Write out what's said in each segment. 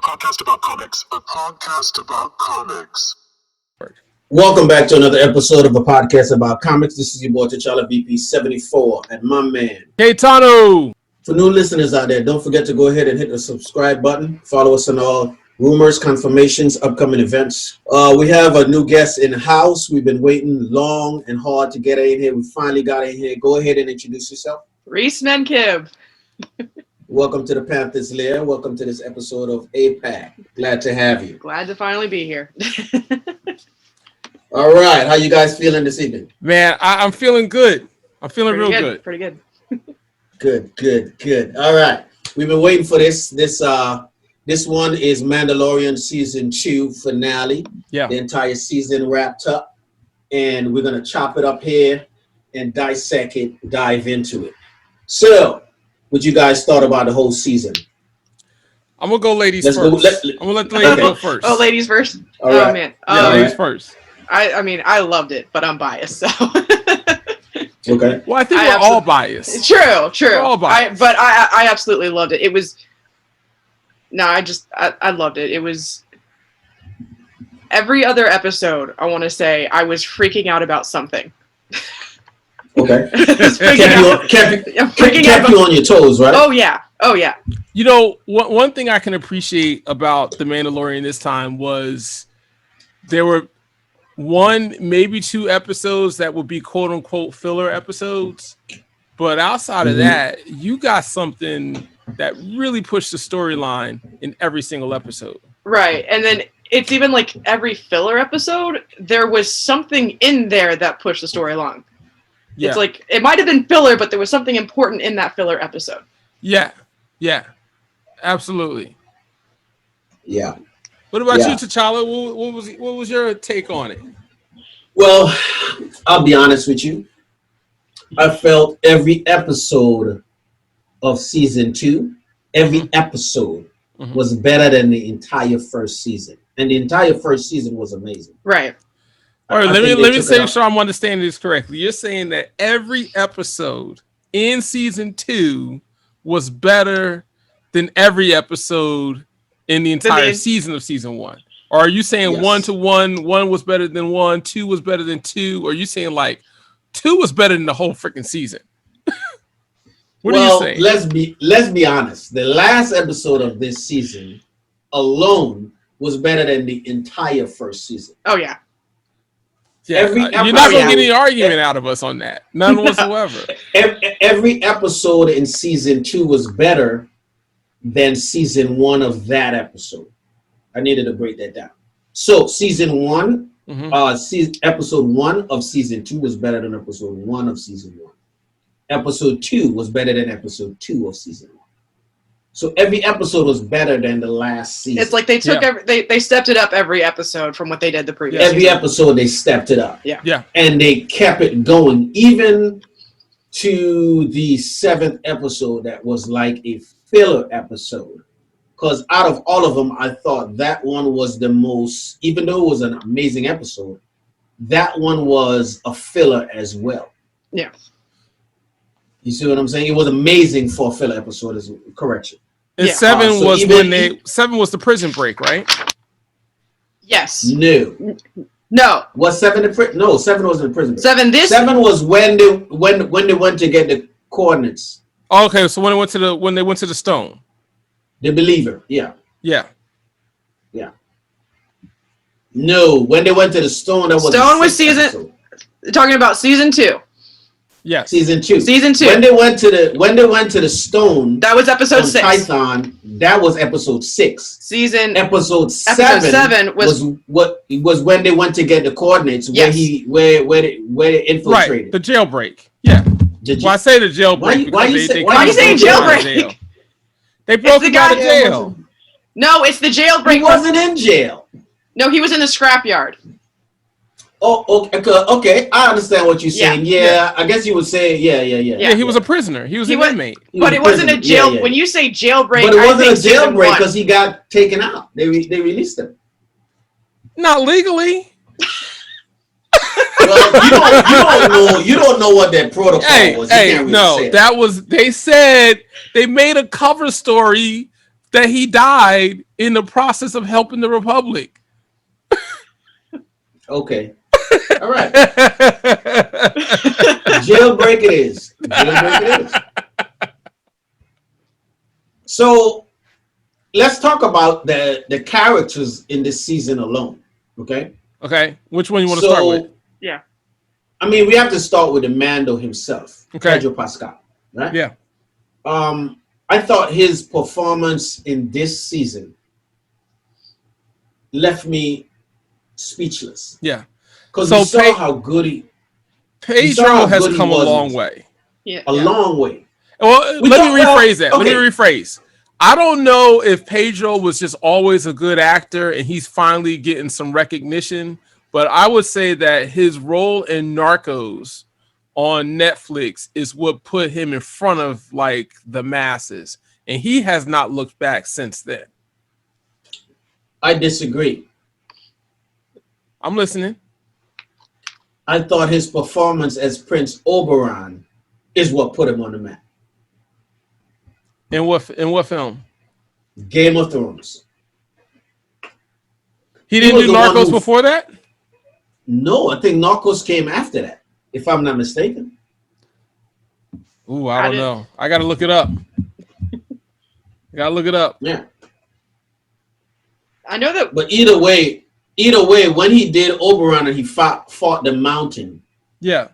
podcast about comics. A podcast about comics. Welcome back to another episode of A Podcast About Comics. This is your boy Tchallabpp74 and my man Keitanooo. For new listeners out there, don't forget to go ahead and hit the subscribe button. Follow us on all rumors, confirmations, upcoming events. We have a new guest in the house. We've been waiting long and hard to get in here. We finally got in here. Go ahead and introduce yourself. Ryys Menkib. Welcome to the Panthers Lair. Welcome to this episode of A.P.A.C. Glad to have you. Glad to finally be here. All right. How you guys feeling this evening? Man, I'm feeling good. I'm feeling Pretty real good. good. Pretty good. Good. All right. We've been waiting for this. This one is Mandalorian season 2 finale. Yeah. The entire season wrapped up. And we're going to chop it up here and dissect it, dive into it. So, what you guys thought about the whole season? I'm going to go ladies Let's first. go, I'm going to let the ladies go first. Oh, ladies first? All right. Oh, man. Yeah, ladies first. I mean, I loved it, but I'm biased, so. Okay. Well, I think we're all biased. True. We're all biased. But I absolutely loved it. It was... No, I loved it. It was... Every other episode, I want to say, I was freaking out about something. Okay. Kept you on your toes, right? Oh, yeah. You know, one thing I can appreciate about The Mandalorian this time was there were maybe 2 episodes that would be quote unquote filler episodes. But outside of that, you got something that really pushed the storyline in every single episode. Right. And then it's even like every filler episode, there was something in there that pushed the story along. Yeah. It's like, it might have been filler, but there was something important in that filler episode. Yeah. Absolutely. Yeah. What about you, T'Challa? What was your take on it? Well, I'll be honest with you. I felt every episode of season 2, every episode was better than the entire first season. And the entire first season was amazing. Right. All right, let me say sure I'm understanding this correctly. You're saying that every episode in season 2 was better than every episode in the entire season of season 1. Or are you saying 1-to-1, 1 was better than 1, 2 was better than 2? Or are you saying like 2 was better than the whole freaking season? What are you saying? Let's be honest. The last episode of this season alone was better than the entire first season. Oh yeah. Yeah, you're not going to get any argument out of us on that. None whatsoever. Every episode in season 2 was better than season 1 of that episode. I needed to break that down. So season 1, episode 1 of season 2 was better than episode 1 of season 1. Episode 2 was better than episode 2 of season 1. So every episode was better than the last season. It's like they took they stepped it up every episode from what they did the previous every season. episode they stepped it up. Yeah. And they kept it going even to the 7th episode that was like a filler episode. Because out of all of them, I thought that one was the most, even though it was an amazing episode, that one was a filler as well. Yeah. You see what I'm saying? It was amazing for a filler episode, as correction. And 7 was when 7 was the prison break, right? Yes. No. Was 7 the prison? No, 7 wasn't the prison break. 7 was when they went to get the coordinates. Okay, so when they went to the stone. The believer, yeah. No, when they went to the stone, that was Stone was season. Talking about season 2. Yes. Season 2. When they went to the stone, that was episode 6. Python, that was episode 6. Episode 7 was when they went to get the coordinates. Yes. Where they infiltrated. Right. The jailbreak. Yeah. Well, I say the jailbreak. Why you saying jailbreak? They broke him out of jail. No, it's the jailbreak. He wasn't in jail. No, he was in the scrapyard. Oh, okay. I understand what you're saying. Yeah. I guess you would say, yeah. He was a prisoner. He was an inmate. But it wasn't a jail. When you say jailbreak, but it wasn't a jailbreak because he got taken out. They released him. Not legally. Well, you don't know what that protocol was. They said they made a cover story that he died in the process of helping the Republic. Okay. All right. Jailbreak it is. Jailbreak it is. So let's talk about the characters in this season alone. Okay. Okay. Which one you want to start with? Yeah. I mean, we have to start with the Mando himself, Okay. Pedro Pascal, right? Yeah. I thought his performance in this season left me speechless. Yeah. Because we saw how good Pedro has come a long way. Yeah. A long way. Well, let me rephrase that. Okay. Let me rephrase. I don't know if Pedro was just always a good actor and he's finally getting some recognition, but I would say that his role in Narcos on Netflix is what put him in front of like the masses, and he has not looked back since then. I disagree. I'm listening. I thought his performance as Prince Oberon is what put him on the map. In what film? Game of Thrones. He didn't do Narcos before that? No, I think Narcos came after that, if I'm not mistaken. Ooh, I don't know. I got to look it up. Yeah. I know that. But either way, when he did Oberon and he fought the Mountain. Yeah.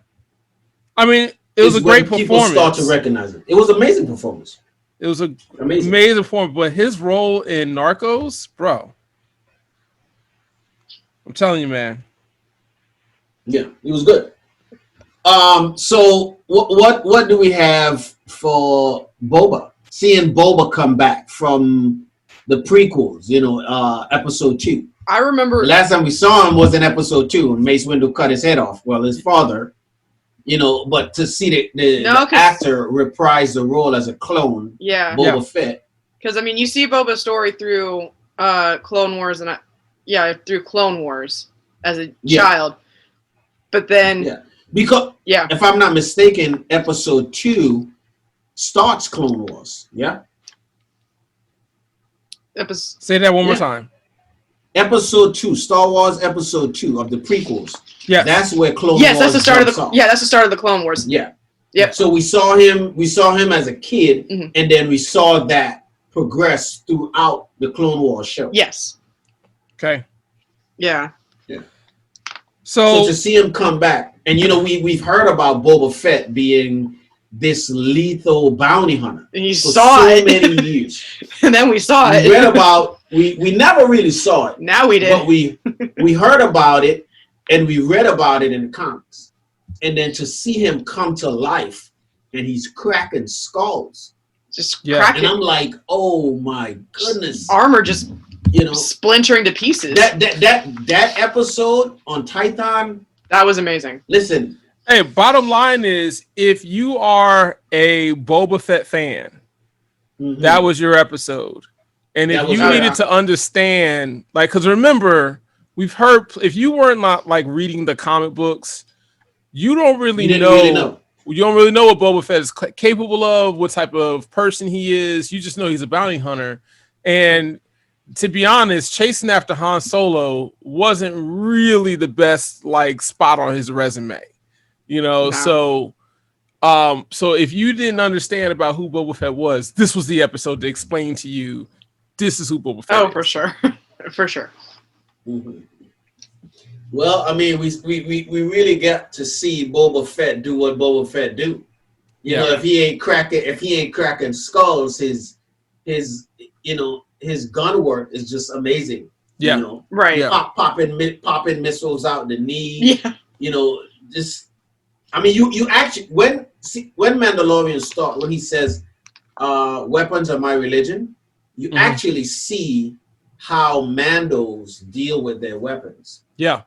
I mean, it was a great performance. People start to recognize it. It was an amazing performance. It was an amazing performance. But his role in Narcos, bro, I'm telling you, man. Yeah, he was good. So what do we have for Boba? Seeing Boba come back from the prequels, episode 2. I remember the last time we saw him was in episode 2 when Mace Windu cut his head off. Well, his father, but to see the actor reprise the role as a clone, Boba Fett. Because you see Boba's story through Clone Wars through Clone Wars as a child, but then if I'm not mistaken, episode 2 starts Clone Wars. Yeah. Say that one more time. Episode 2, Star Wars Episode 2 of the prequels. Yeah, that's where Clone Wars. Yes, that's the start of the. Yeah, that's the start of the Clone Wars. Yeah. Yep. So we saw him as a kid, and then we saw that progress throughout the Clone Wars show. Yes. Okay. Yeah. Yeah. So to see him come back, and we've heard about Boba Fett being this lethal bounty hunter. And you saw it many years. And then we saw it. We read about we never really saw it. Now we did. But we heard about it and we read about it in the comics. And then to see him come to life and he's cracking skulls. Just cracking. And I'm like, oh my goodness. Armor just splintering to pieces. That episode on Titan. That was amazing. Listen. Hey, bottom line is, if you are a Boba Fett fan, that was your episode. And if you needed to understand, because remember, we've heard, if you weren't not reading the comic books, you don't really know. You don't really know what Boba Fett is capable of, what type of person he is. You just know he's a bounty hunter. And to be honest, chasing after Han Solo wasn't really the best spot on his resume. So if you didn't understand about who Boba Fett was, this was the episode to explain to you this is who Boba Fett is. Oh, for sure. For sure. Mm-hmm. Well, we really got to see Boba Fett do what Boba Fett do. If he ain't cracking skulls, his gun work is just amazing. Yeah. Right. Yeah. Popping missiles out the knee. Yeah. You actually when Mandalorian start, when he says weapons are my religion, you actually see how Mandos deal with their weapons. Yeah.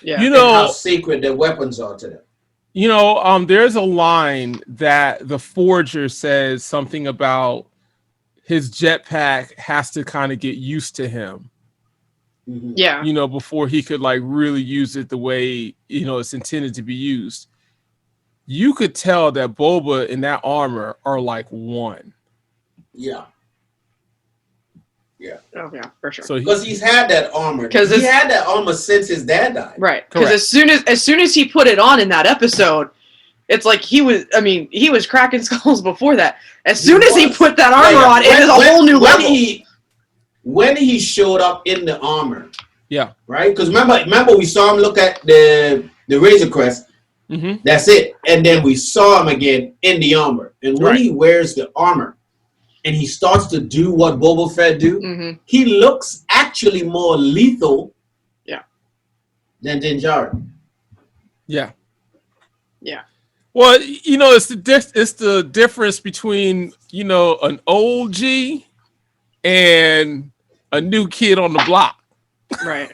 Yeah. And how sacred their weapons are to them. There's a line that the Forger says something about his jetpack has to kind of get used to him. Yeah. Before he could really use it the way, it's intended to be used. You could tell that Boba and that armor are one. Yeah. Yeah. Oh yeah, for sure. So because he's had that armor. Because he had that armor since his dad died. Right. Because as soon as he put it on in that episode, it's like he was cracking skulls before that. As soon as he put that armor on, it is a whole new level. When he showed up in the armor. Yeah. Right? Because remember we saw him look at the Razor Crest. Mm-hmm. That's it. And then we saw him again in the armor. And when he wears the armor and he starts to do what Boba Fett do, he looks actually more lethal than Din Djarin. Yeah. Yeah. Well, it's the difference between, an old G and a new kid on the block. Right.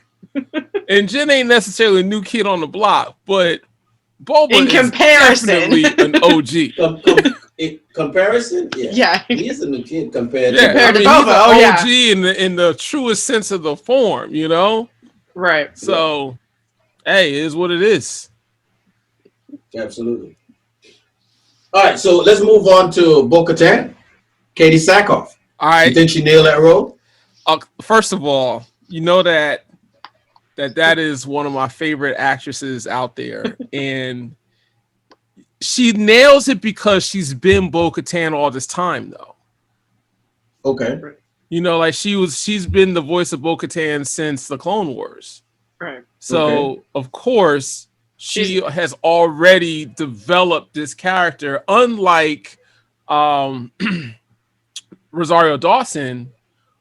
And Jen ain't necessarily a new kid on the block, but Boba in comparison, is definitely an OG. Comparison? Yeah. He is a new kid compared to Boba. He's an OG in the truest sense of the form, Right. So, hey, it is what it is. Absolutely. All right, so let's move on to Bo-Katan, Katie Sackhoff. All right. You think she nailed that role? First of all, you know that is one of my favorite actresses out there, and she nails it because she's been Bo-Katan all this time, though. Okay. She's been the voice of Bo-Katan since the Clone Wars. Right. So of course she has already developed this character, unlike Rosario Dawson,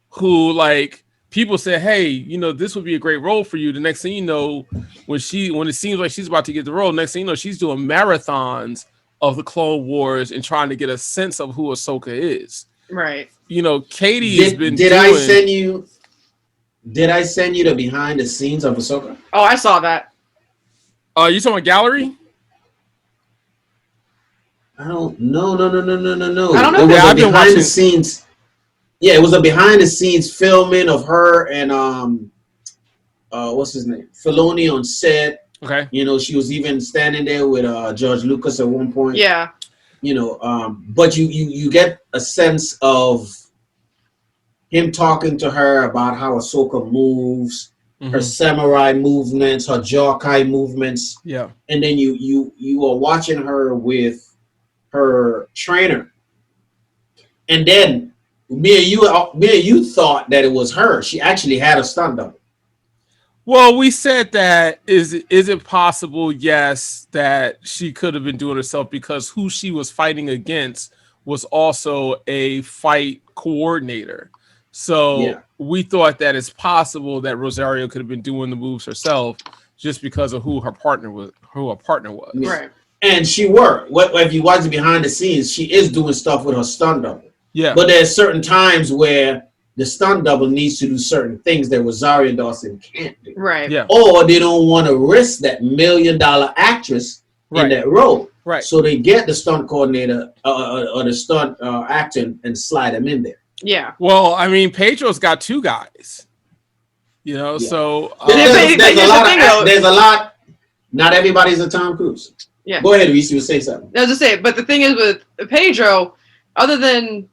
who people say, hey, this would be a great role for you. The next thing you know, when it seems like she's about to get the role, next thing you know, she's doing marathons of the Clone Wars and trying to get a sense of who Ahsoka is. Right. Katie has been Did I send you the behind the scenes of Ahsoka? Oh, I saw that. You talking about gallery? I don't. No. I don't know. It was a behind the scenes. Yeah, it was a behind the scenes filming of her and what's his name? Filoni on set. Okay. She was even standing there with George Lucas at one point. Yeah. But you get a sense of him talking to her about how Ahsoka moves, her samurai movements, her Jawkai movements. Yeah. And then you are watching her with her trainer. And then me and you thought that it was her. She actually had a stunt double. Well, we said that is it possible? Yes, that she could have been doing herself because who she was fighting against was also a fight coordinator. So we thought that it's possible that Rosario could have been doing the moves herself just because of who her partner was. Yeah. Right. And she were. If you watch behind the scenes, she is doing stuff with her stunt double. Yeah. But there's certain times where the stunt double needs to do certain things that Rosario Dawson can't do. Right. Yeah. Or they don't want to risk that $1 million actress in that role. Right. So they get the stunt coordinator or the stunt actor and slide them in there. Yeah. Well, I mean, Pedro's got two guys. So there's a lot. Not everybody's a Tom Cruise. Yeah. Go ahead, Reese. You would say something. I was just saying, but the thing is with Pedro, other than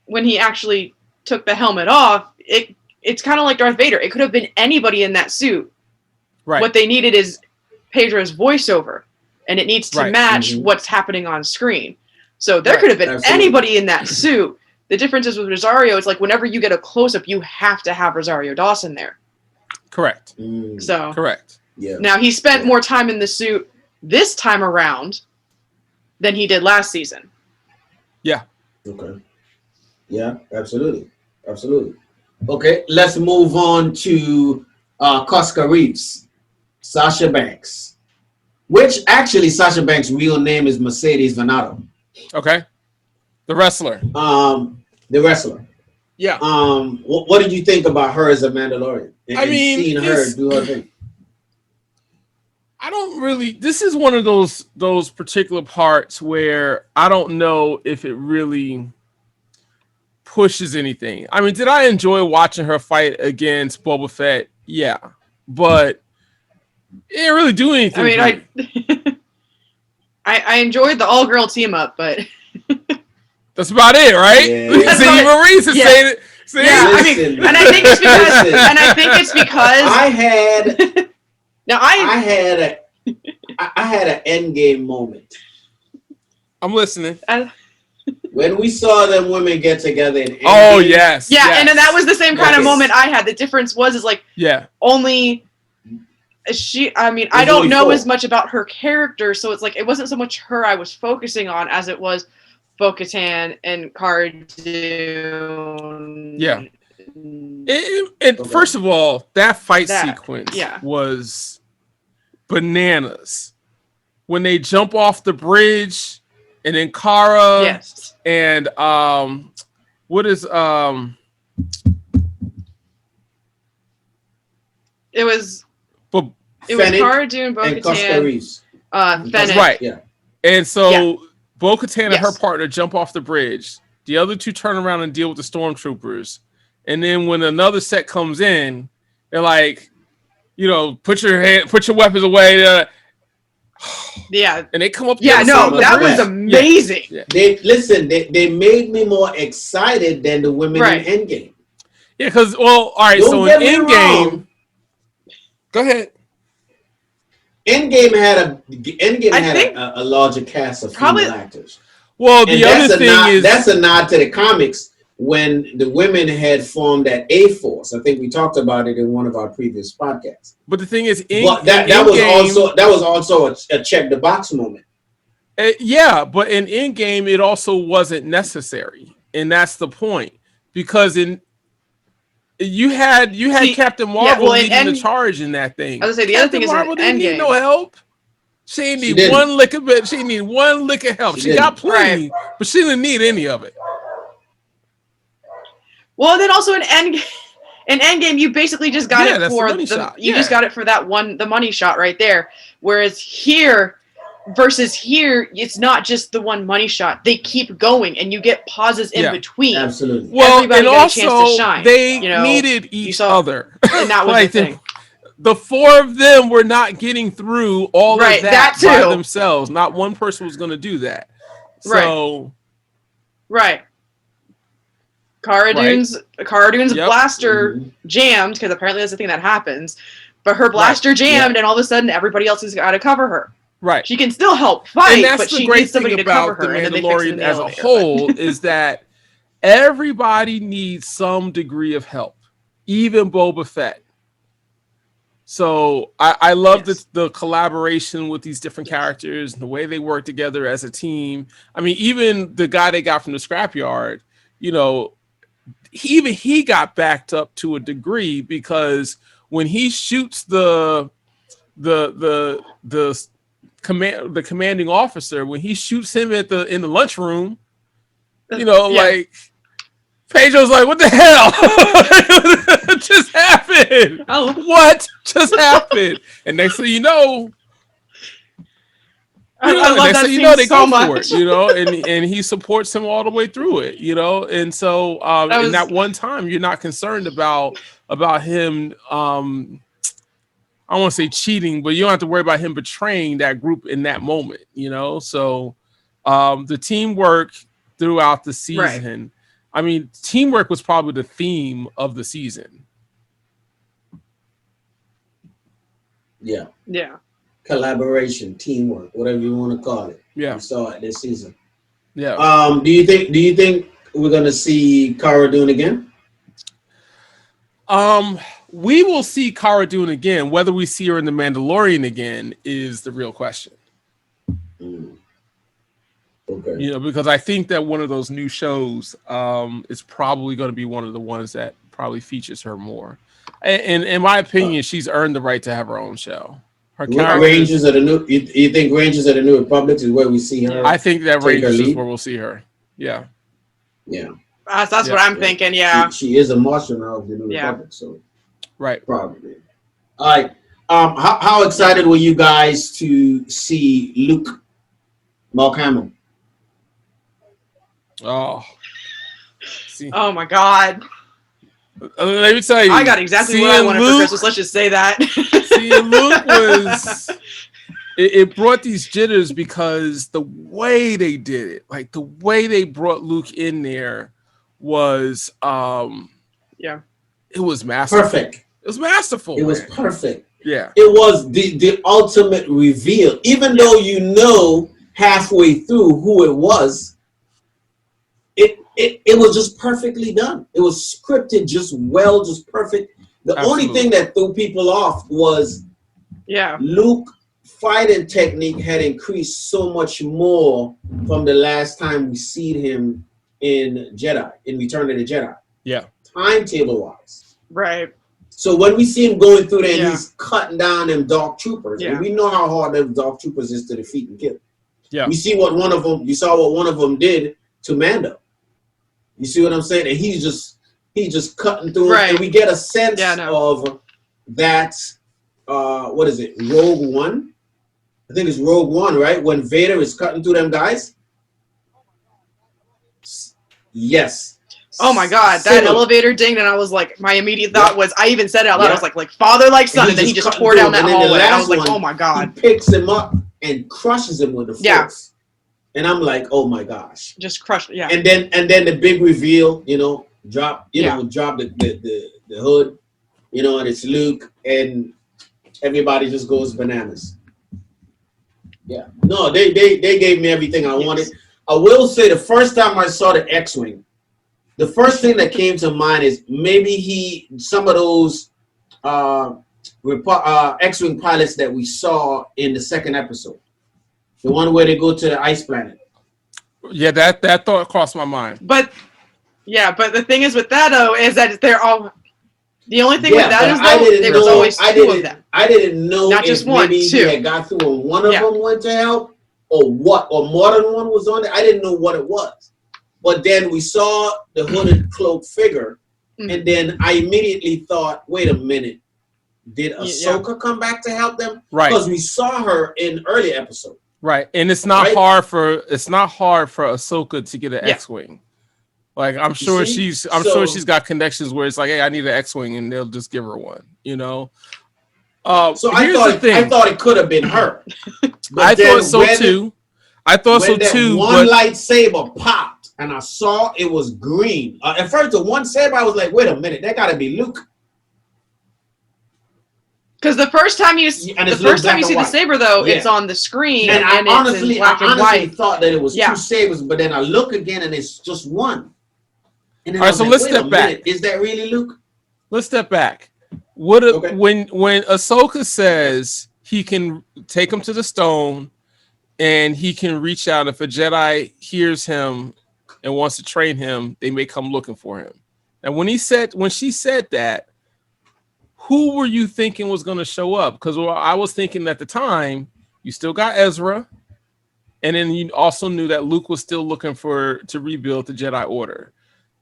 when he actually took the helmet off, it's kind of like Darth Vader. It could have been anybody in that suit. Right. What they needed is Pedro's voiceover, and it needs to match what's happening on screen. So there could have been anybody in that suit. The difference is with Rosario, it's like whenever you get a close-up, you have to have Rosario Dawson there. Correct. So correct. Yeah. Now he spent more time in the suit this time around than he did last season. Yeah. Okay. Yeah, absolutely. Okay, let's move on to Cosca Reeves, Sasha Banks. Which actually Sasha Banks' real name is Mercedes Venato. Okay. The wrestler. The wrestler. Yeah. What did you think about her as a Mandalorian? Seeing her do her thing. I don't really. This is one of those particular parts where I don't know if it really pushes anything. I mean, did I enjoy watching her fight against Boba Fett? Yeah, but it didn't really do anything. I mean, I enjoyed the all-girl team up, but that's about it, right? Yeah. See, Marie's See? Yeah, listen, and I think it's because I had now I had an Endgame moment. I'm listening. When we saw them women get together in Endgame. Oh yes. Yeah, yes. and then that was the same kind of moment I had. The difference was only she. I mean, I don't know as much about her character, so it's like it wasn't so much her I was focusing on as it was Bo-Katan and Cara Dune. Yeah. And first of all, that fight sequence was bananas. When they jump off the bridge, and then Cara and what is It was Cara Dune, Bo-Katan, Fennec. Right. Yeah. And so Bo-Katan and her partner jump off the bridge. The other two turn around and deal with the stormtroopers. And then when another set comes in, they're like, put your weapons away. Yeah. And they come up. Yeah, no, that was amazing. Yeah. They made me more excited than the women in Endgame. Yeah, because all right, so in Endgame, go ahead. Endgame had a larger cast of female actors. Well, the other thing is that's a nod to the comics when the women had formed that A-Force. I think we talked about it in one of our previous podcasts. But the thing is, that was also a check the box moment. Yeah, but in Endgame, it also wasn't necessary, and that's the point. Because you had Captain Marvel leading the charge in that thing. I was gonna say the other thing is Marvel didn't need no help. She didn't need one lick of it. She didn't need one lick of help. She got plenty, but she didn't need any of it. Well, then also in Endgame, you basically just got it for just got it for the money shot right there. Whereas here, it's not just the one money shot. They keep going, and you get pauses in between. Absolutely. Well, everybody and got also a chance to shine. They needed each other, and that was like the thing. The four of them were not getting through all of that by themselves. Not one person was going to do that. So, Cara Dune's blaster jammed, because apparently that's the thing that happens. But her blaster jammed, and all of a sudden everybody else has got to cover her. Right. She can still help fight, and that's but the she great needs somebody thing to cover about her. The Mandalorian as a whole is that everybody needs some degree of help, even Boba Fett. So I love the collaboration with these different characters and the way they work together as a team. I mean, even the guy they got from the scrapyard, he got backed up to a degree, because when he shoots the commanding officer, when he shoots him in the lunchroom, like Pedro's like, what the hell just happened? Oh, what just happened? And next thing you know, I love that scene they so go much. for it, and he supports him all the way through it, and so in that one time, you're not concerned about him. I don't want to say cheating, but you don't have to worry about him betraying that group in that moment, So the teamwork throughout the season. Right. I mean, teamwork was probably the theme of the season. Yeah. Yeah. Collaboration, teamwork, whatever you want to call it. Yeah. We saw it this season. Yeah. Do you think we're gonna see Cara Dune again? We will see Cara Dune again. Whether we see her in The Mandalorian again is the real question. Okay. Because I think that one of those new shows is probably going to be one of the ones that probably features her more. And in my opinion, she's earned the right to have her own show. Her Rangers of the New. You think Rangers of the New Republic is where we see her? I think that Rangers is where we'll see her. Yeah. Yeah. That's what I'm thinking. Yeah. She is a Marshal now of the New Republic, so. Right. Probably. All right. How excited were you guys to see Luke Mark Hamill? Oh. Oh my God. Let me tell you. I got exactly what I wanted for Christmas. Let's just say that. Seeing Luke was. It brought these jitters because the way they did it, like the way they brought Luke in there was Yeah. It was masterful. Perfect. It was masterful. It was perfect. Yeah. It was the ultimate reveal. Even though you know halfway through who it was, it was just perfectly done. It was scripted just well, just perfect. The only thing that threw people off was Luke fighting technique had increased so much more from the last time we seen him in Return of the Jedi. Yeah. Timetable wise. Right. So when we see him going through there and he's cutting down them Dark Troopers, and we know how hard them Dark Troopers is to defeat and kill. Yeah. We see what one of them did to Mando. You see what I'm saying? And he's just cutting through it. And we get a sense of that what is it? Rogue One? I think it's Rogue One, right? When Vader is cutting through them guys. Yes. Oh my God, that elevator ding, and I was like, my immediate thought was, I even said it out loud, I was like father, like son, and then he just tore down that hallway, and I was like, oh my God. He picks him up and crushes him with the force. And I'm like, oh my gosh. Just crushed, And then the big reveal, drop the hood, and it's Luke, and everybody just goes bananas. Yeah. No, they gave me everything I wanted. I will say the first time I saw the X-Wing, the first thing that came to mind is maybe some of those X-Wing pilots that we saw in the second episode. The one where they go to the ice planet. Yeah, that thought crossed my mind. But the thing is with that though is that they're all the only thing with that is though there was always two of them. I didn't know not just one, maybe two. He had got through and one of them went to help or what, or more than one was on it. I didn't know what it was. But then we saw the hooded cloak figure, and then I immediately thought, wait a minute, did Ahsoka come back to help them? Right. Because we saw her in early episode. Right, and it's not hard for Ahsoka to get an X-wing. Like I'm sure she's got connections where it's like, hey, I need an X-wing, and they'll just give her one. So I thought it could have been her. I thought so too. One lightsaber popped, and I saw it was green. At first, the one saber, I was like, wait a minute, that got to be Luke. Because the first time you see the saber, though, it's on the screen, and I honestly thought that it was two sabers, but then I look again, and it's just one. And then all right, so let's step back. Is that really Luke? Let's step back. When Ahsoka says he can take him to the stone, and he can reach out, if a Jedi hears him and wants to train him, they may come looking for him. And when she said that, who were you thinking was going to show up? Because I was thinking at the time, you still got Ezra, and then you also knew that Luke was still looking to rebuild the Jedi Order.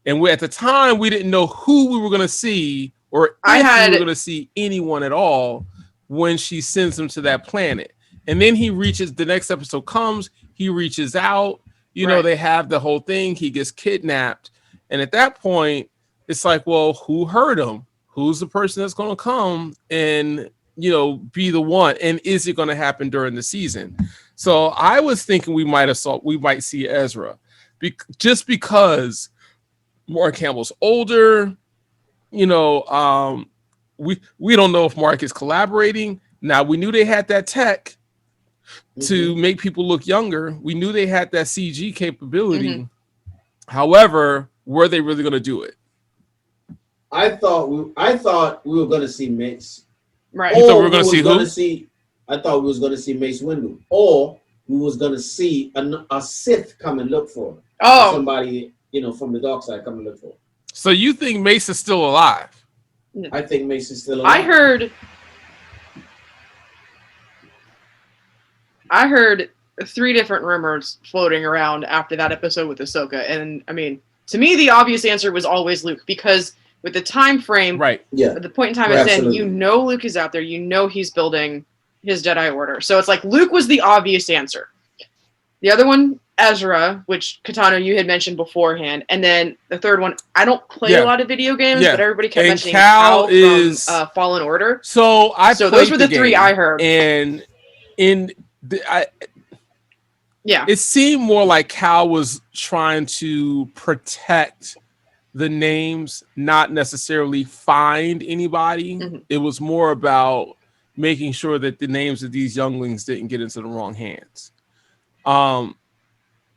And at the time, we didn't know who we were going to see, or if we were going to see anyone at all when she sends him to that planet. And then the next episode comes, he reaches out, they have the whole thing, he gets kidnapped. And at that point, it's like, well, who heard him? Who's the person that's going to come and, be the one? And is it going to happen during the season? So I was thinking we might see Ezra just because Mark Hamill's older, we don't know if Mark is collaborating. Now we knew they had that tech to make people look younger. We knew they had that CG capability. However, were they really going to do it? I thought we were going to see Mace. Right. You thought we were going to see who? I thought we was going to see Mace Windu, or we was going to see a Sith come and look for him. Oh, somebody from the dark side come and look for him. So you think Mace is still alive? I think Mace is still alive. I heard 3 different rumors floating around after that episode with Ahsoka, and I mean, to me, the obvious answer was always Luke, because with the time frame, right? Yeah. At the point in time it's in, Luke is out there, he's building his Jedi Order. So it's like Luke was the obvious answer. The other one, Ezra, which Keitanooo you had mentioned beforehand, and then the third one, I don't play a lot of video games, but everybody kept mentioning Cal from Fallen Order. So those were the 3 I heard, and it seemed more like Cal was trying to protect the names, not necessarily find anybody. Mm-hmm. It was more about making sure that the names of these younglings didn't get into the wrong hands.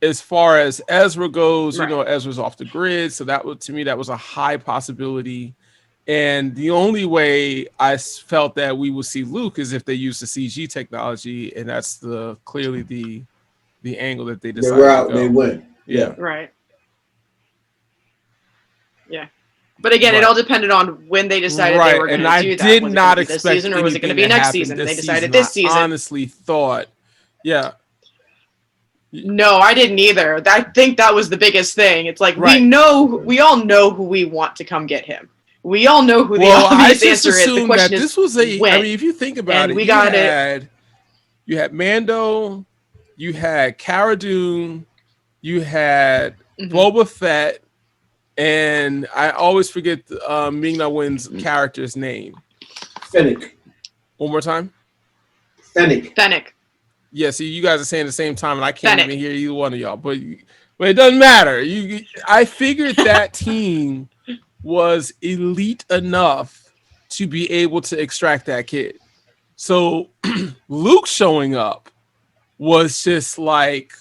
As far as Ezra goes, Right. you know, Ezra's off the grid. So that was, to me, that was a high possibility. And the only way I felt that we would see Luke is if they use the CG technology. And that's clearly the angle that they decided to go. They went. Yeah. Right. Yeah. But again, it all depended on when they decided they were going to do that. And I did not expect this season, or was it going to be next season? And they decided this season. I honestly thought, yeah. No, I didn't either. I think that was the biggest thing. It's like we all know who we want to come get him. We all know who the obvious answer is. The question is, this was when. I mean, if you think about it, you had Mando, you had Cara Dune, you had Boba Fett, and I always forget Ming-Na Wen's character's name. Fennec. One more time. Fennec. Yeah, see, you guys are saying the same time, and I can't even hear either one of y'all. But it doesn't matter. I figured that team was elite enough to be able to extract that kid. So Luke showing up was just like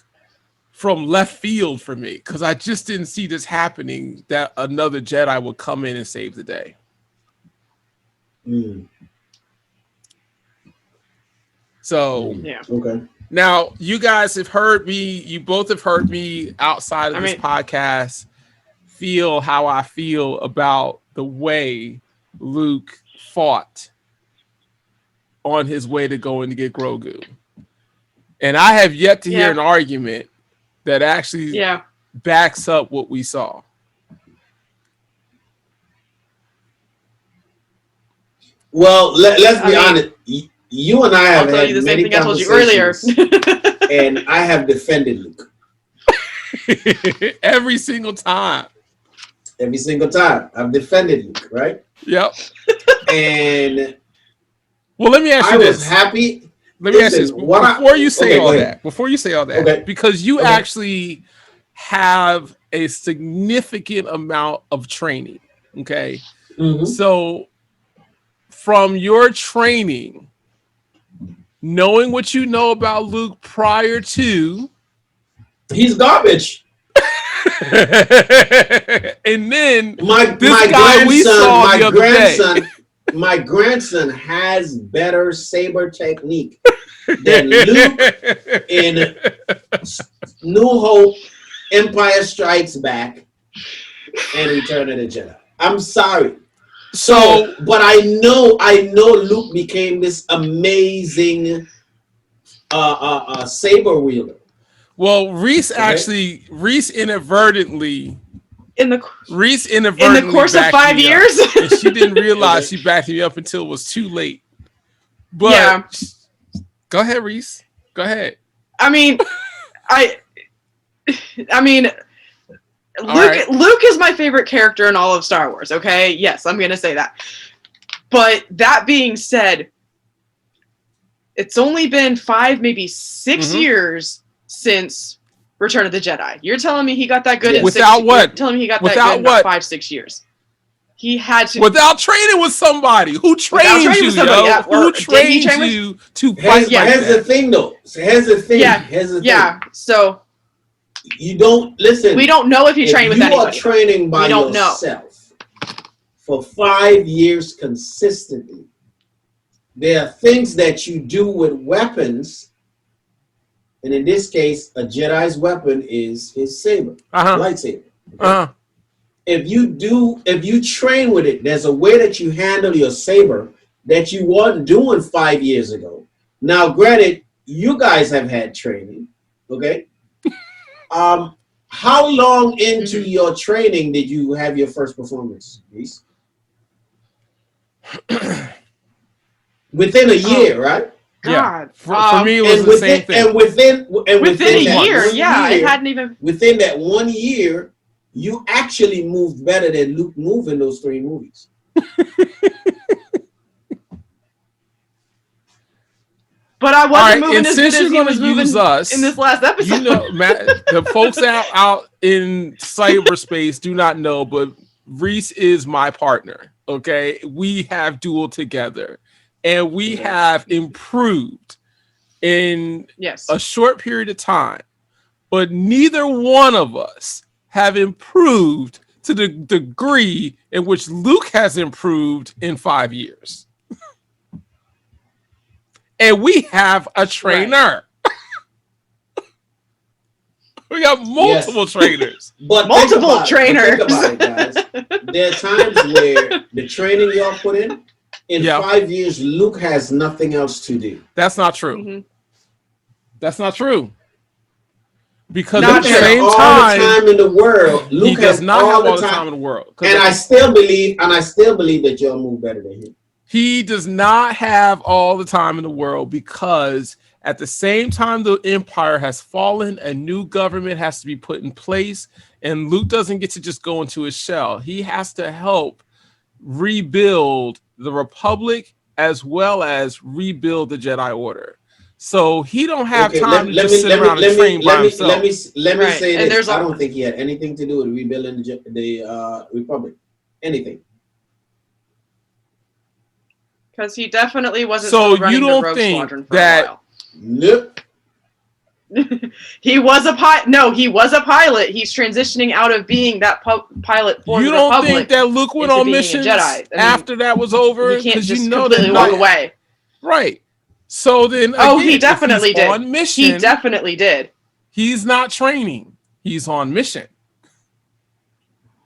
from left field for me, because I just didn't see this happening, that another Jedi would come in and save the day. So okay. Now you guys have heard me. You both have heard me outside of this podcast feel how I feel about the way Luke fought on his way to going to get Grogu, and I have yet to hear an argument that actually backs up what we saw. Well, let's be honest. You and I have had many conversations, and I have defended Luke every single time. Every single time I've defended Luke, right? Yep. And well, let me ask you this. I was happy. Let me ask you this before you say all that. Before you say all that, because you actually have a significant amount of training. Okay, so from your training, knowing what you know about Luke prior to, he's garbage. And then my grandson has better saber technique than Luke in New Hope, Empire Strikes Back, and Return of the Jedi. I'm sorry. So, but I know Luke became this amazing saber wielder. Well, Ryys inadvertently in the course of 5 years, and she didn't realize she backed me up until it was too late. But go ahead, Ryys. Go ahead. I mean, Luke is my favorite character in all of Star Wars. Okay, yes, I'm gonna say that. But that being said, it's only been 5, maybe 6 years since Return of the Jedi. You're telling me he got that good in without what? You're telling me he got that good in about 5-6 years. He had to without training with somebody who trained you. Who trained you to fight? Here's the thing, though. Here's the thing. So you don't listen. We don't know if he trained with anybody. You are training by yourself for 5 years consistently. There are things that you do with weapons. And in this case, a Jedi's weapon is his saber, lightsaber. Okay? If you train with it, there's a way that you handle your saber that you weren't doing 5 years ago. Now, granted, you guys have had training, okay? How long into your training did you have your first performance, Ryys? Within a year, right? God, for me, it was the same thing. And within a year, it hadn't even. Within that 1 year, you actually moved better than Luke moved in those 3 movies. But I wasn't moving as good as he was moving in this last episode. You know, Matt, the folks out in cyberspace do not know, but Ryys is my partner. Okay, we have dueled together, and we have improved in a short period of time. But neither one of us have improved to the degree in which Luke has improved in 5 years. And we have a trainer. Right. We got multiple trainers. But multiple trainers. Think about it, guys. There are times where the training y'all put in 5 years, Luke has nothing else to do. That's not true. Mm-hmm. That's not true. Because at the same time in the world, Luke does not have all the time in the world. And I still believe that y'all move better than him. He does not have all the time in the world because at the same time the empire has fallen, a new government has to be put in place, and Luke doesn't get to just go into his shell. He has to help rebuild the Republic as well as rebuild the Jedi Order. So he don't have time to just sit around and train by himself. Let me say this. I don't think he had anything to do with rebuilding the Republic. Anything. Because he definitely wasn't running the Rogue Squadron for a while. Nope. He was a pilot. No, he was a pilot. He's transitioning out of being that pilot for the Republic. You don't think that Luke went on missions after that was over? You can't just completely walk away. Right. So then, again, he definitely did. On mission, he definitely did. He's not training. He's on mission.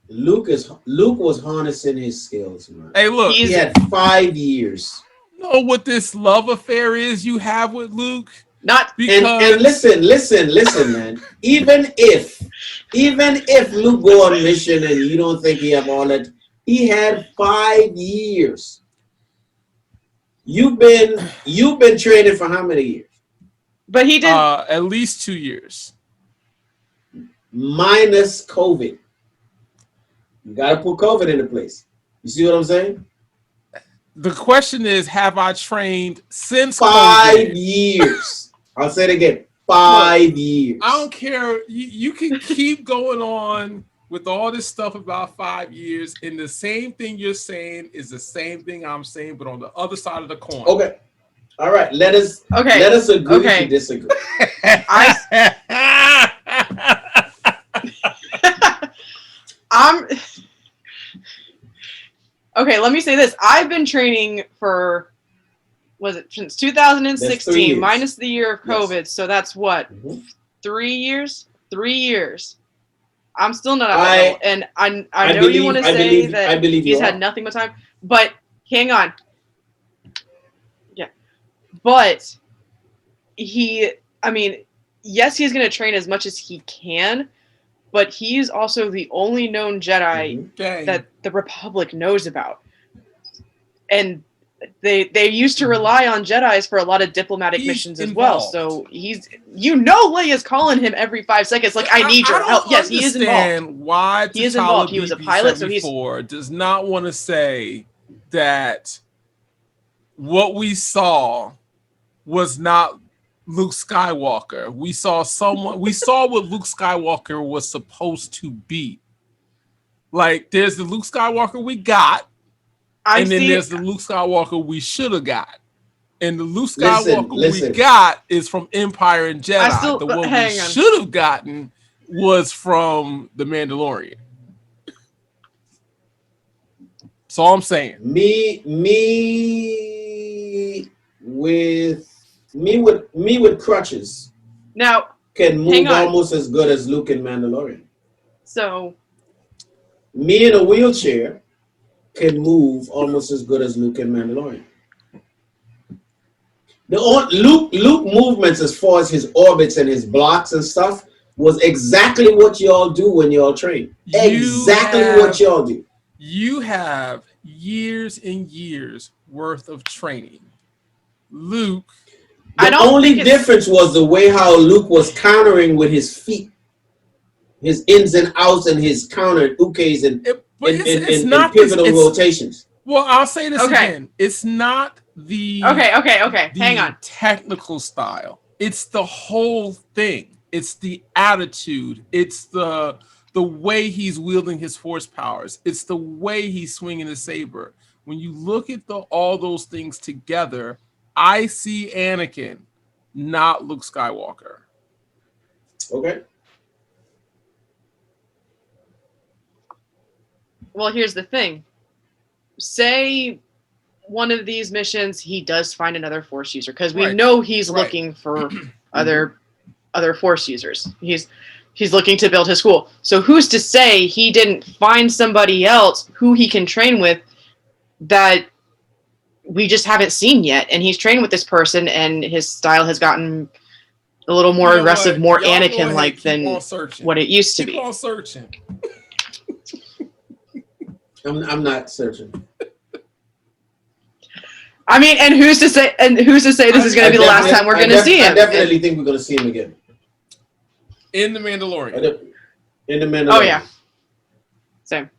Luke was harnessing his skills, man. Hey, look, he had 5 years. Know what this love affair is you have with Luke? Not because and listen, man. Even if Luke go on mission and you don't think he have all that, he had 5 years. You've been training for how many years? But he did at least 2 years. Minus COVID. You gotta put COVID into place. You see what I'm saying? The question is, have I trained since 5 years? I'll say it again. 5 years. I don't care. You can keep going on with all this stuff about 5 years, and the same thing you're saying is the same thing I'm saying, but on the other side of the coin. Okay. All right. Let us agree to disagree. Okay, let me say this. I've been training for, since 2016, minus the year of COVID, yes. So that's what? Mm-hmm. 3 years? 3 years. I'm still not at that level. And I know you want to say that he's had nothing but time, but hang on. Yeah. But yes, he's going to train as much as he can, but he's also the only known Jedi that the Republic knows about. And they used to rely on Jedis for a lot of diplomatic missions as well. So Leia's calling him every 5 seconds, like, I need your help. Yes, he is involved. Why he is involved. He was a pilot, so he's does not want to say that what we saw was not Luke Skywalker. We saw what Luke Skywalker was supposed to be. Like, there's the Luke Skywalker we got, and then there's the Luke Skywalker we should have got. And the Luke Skywalker we got is from Empire and Jedi. The one we should have gotten was from the Mandalorian. That's all I'm saying. Me with crutches now can move almost as good as Luke in Mandalorian. So me in a wheelchair can move almost as good as Luke in Mandalorian. Luke movements as far as his orbits and his blocks and stuff was exactly what y'all do when y'all train. What y'all do. You have years and years worth of training. Luke. The only difference was the way how Luke was countering with his feet. His ins and outs and his counter ukes and pivotal rotations. Well, I'll say this again. It's not Okay. Hang on. Technical style. It's the whole thing. It's the attitude. It's the way he's wielding his force powers. It's the way he's swinging his saber. When you look at all those things together, I see Anakin, not Luke Skywalker. Okay. Well, here's the thing. Say one of these missions, he does find another Force user, because we know he's looking for other Force users. He's looking to build his school. So who's to say he didn't find somebody else who he can train with that we just haven't seen yet? And he's trained with this person, and his style has gotten a little more aggressive, more Anakin-like than what it used to be. Keep on searching. I'm not searching. I mean, and who's to say this is going to be the last time we're going to see him? I definitely think we're going to see him again. In The Mandalorian. In The Mandalorian. Oh yeah. Same.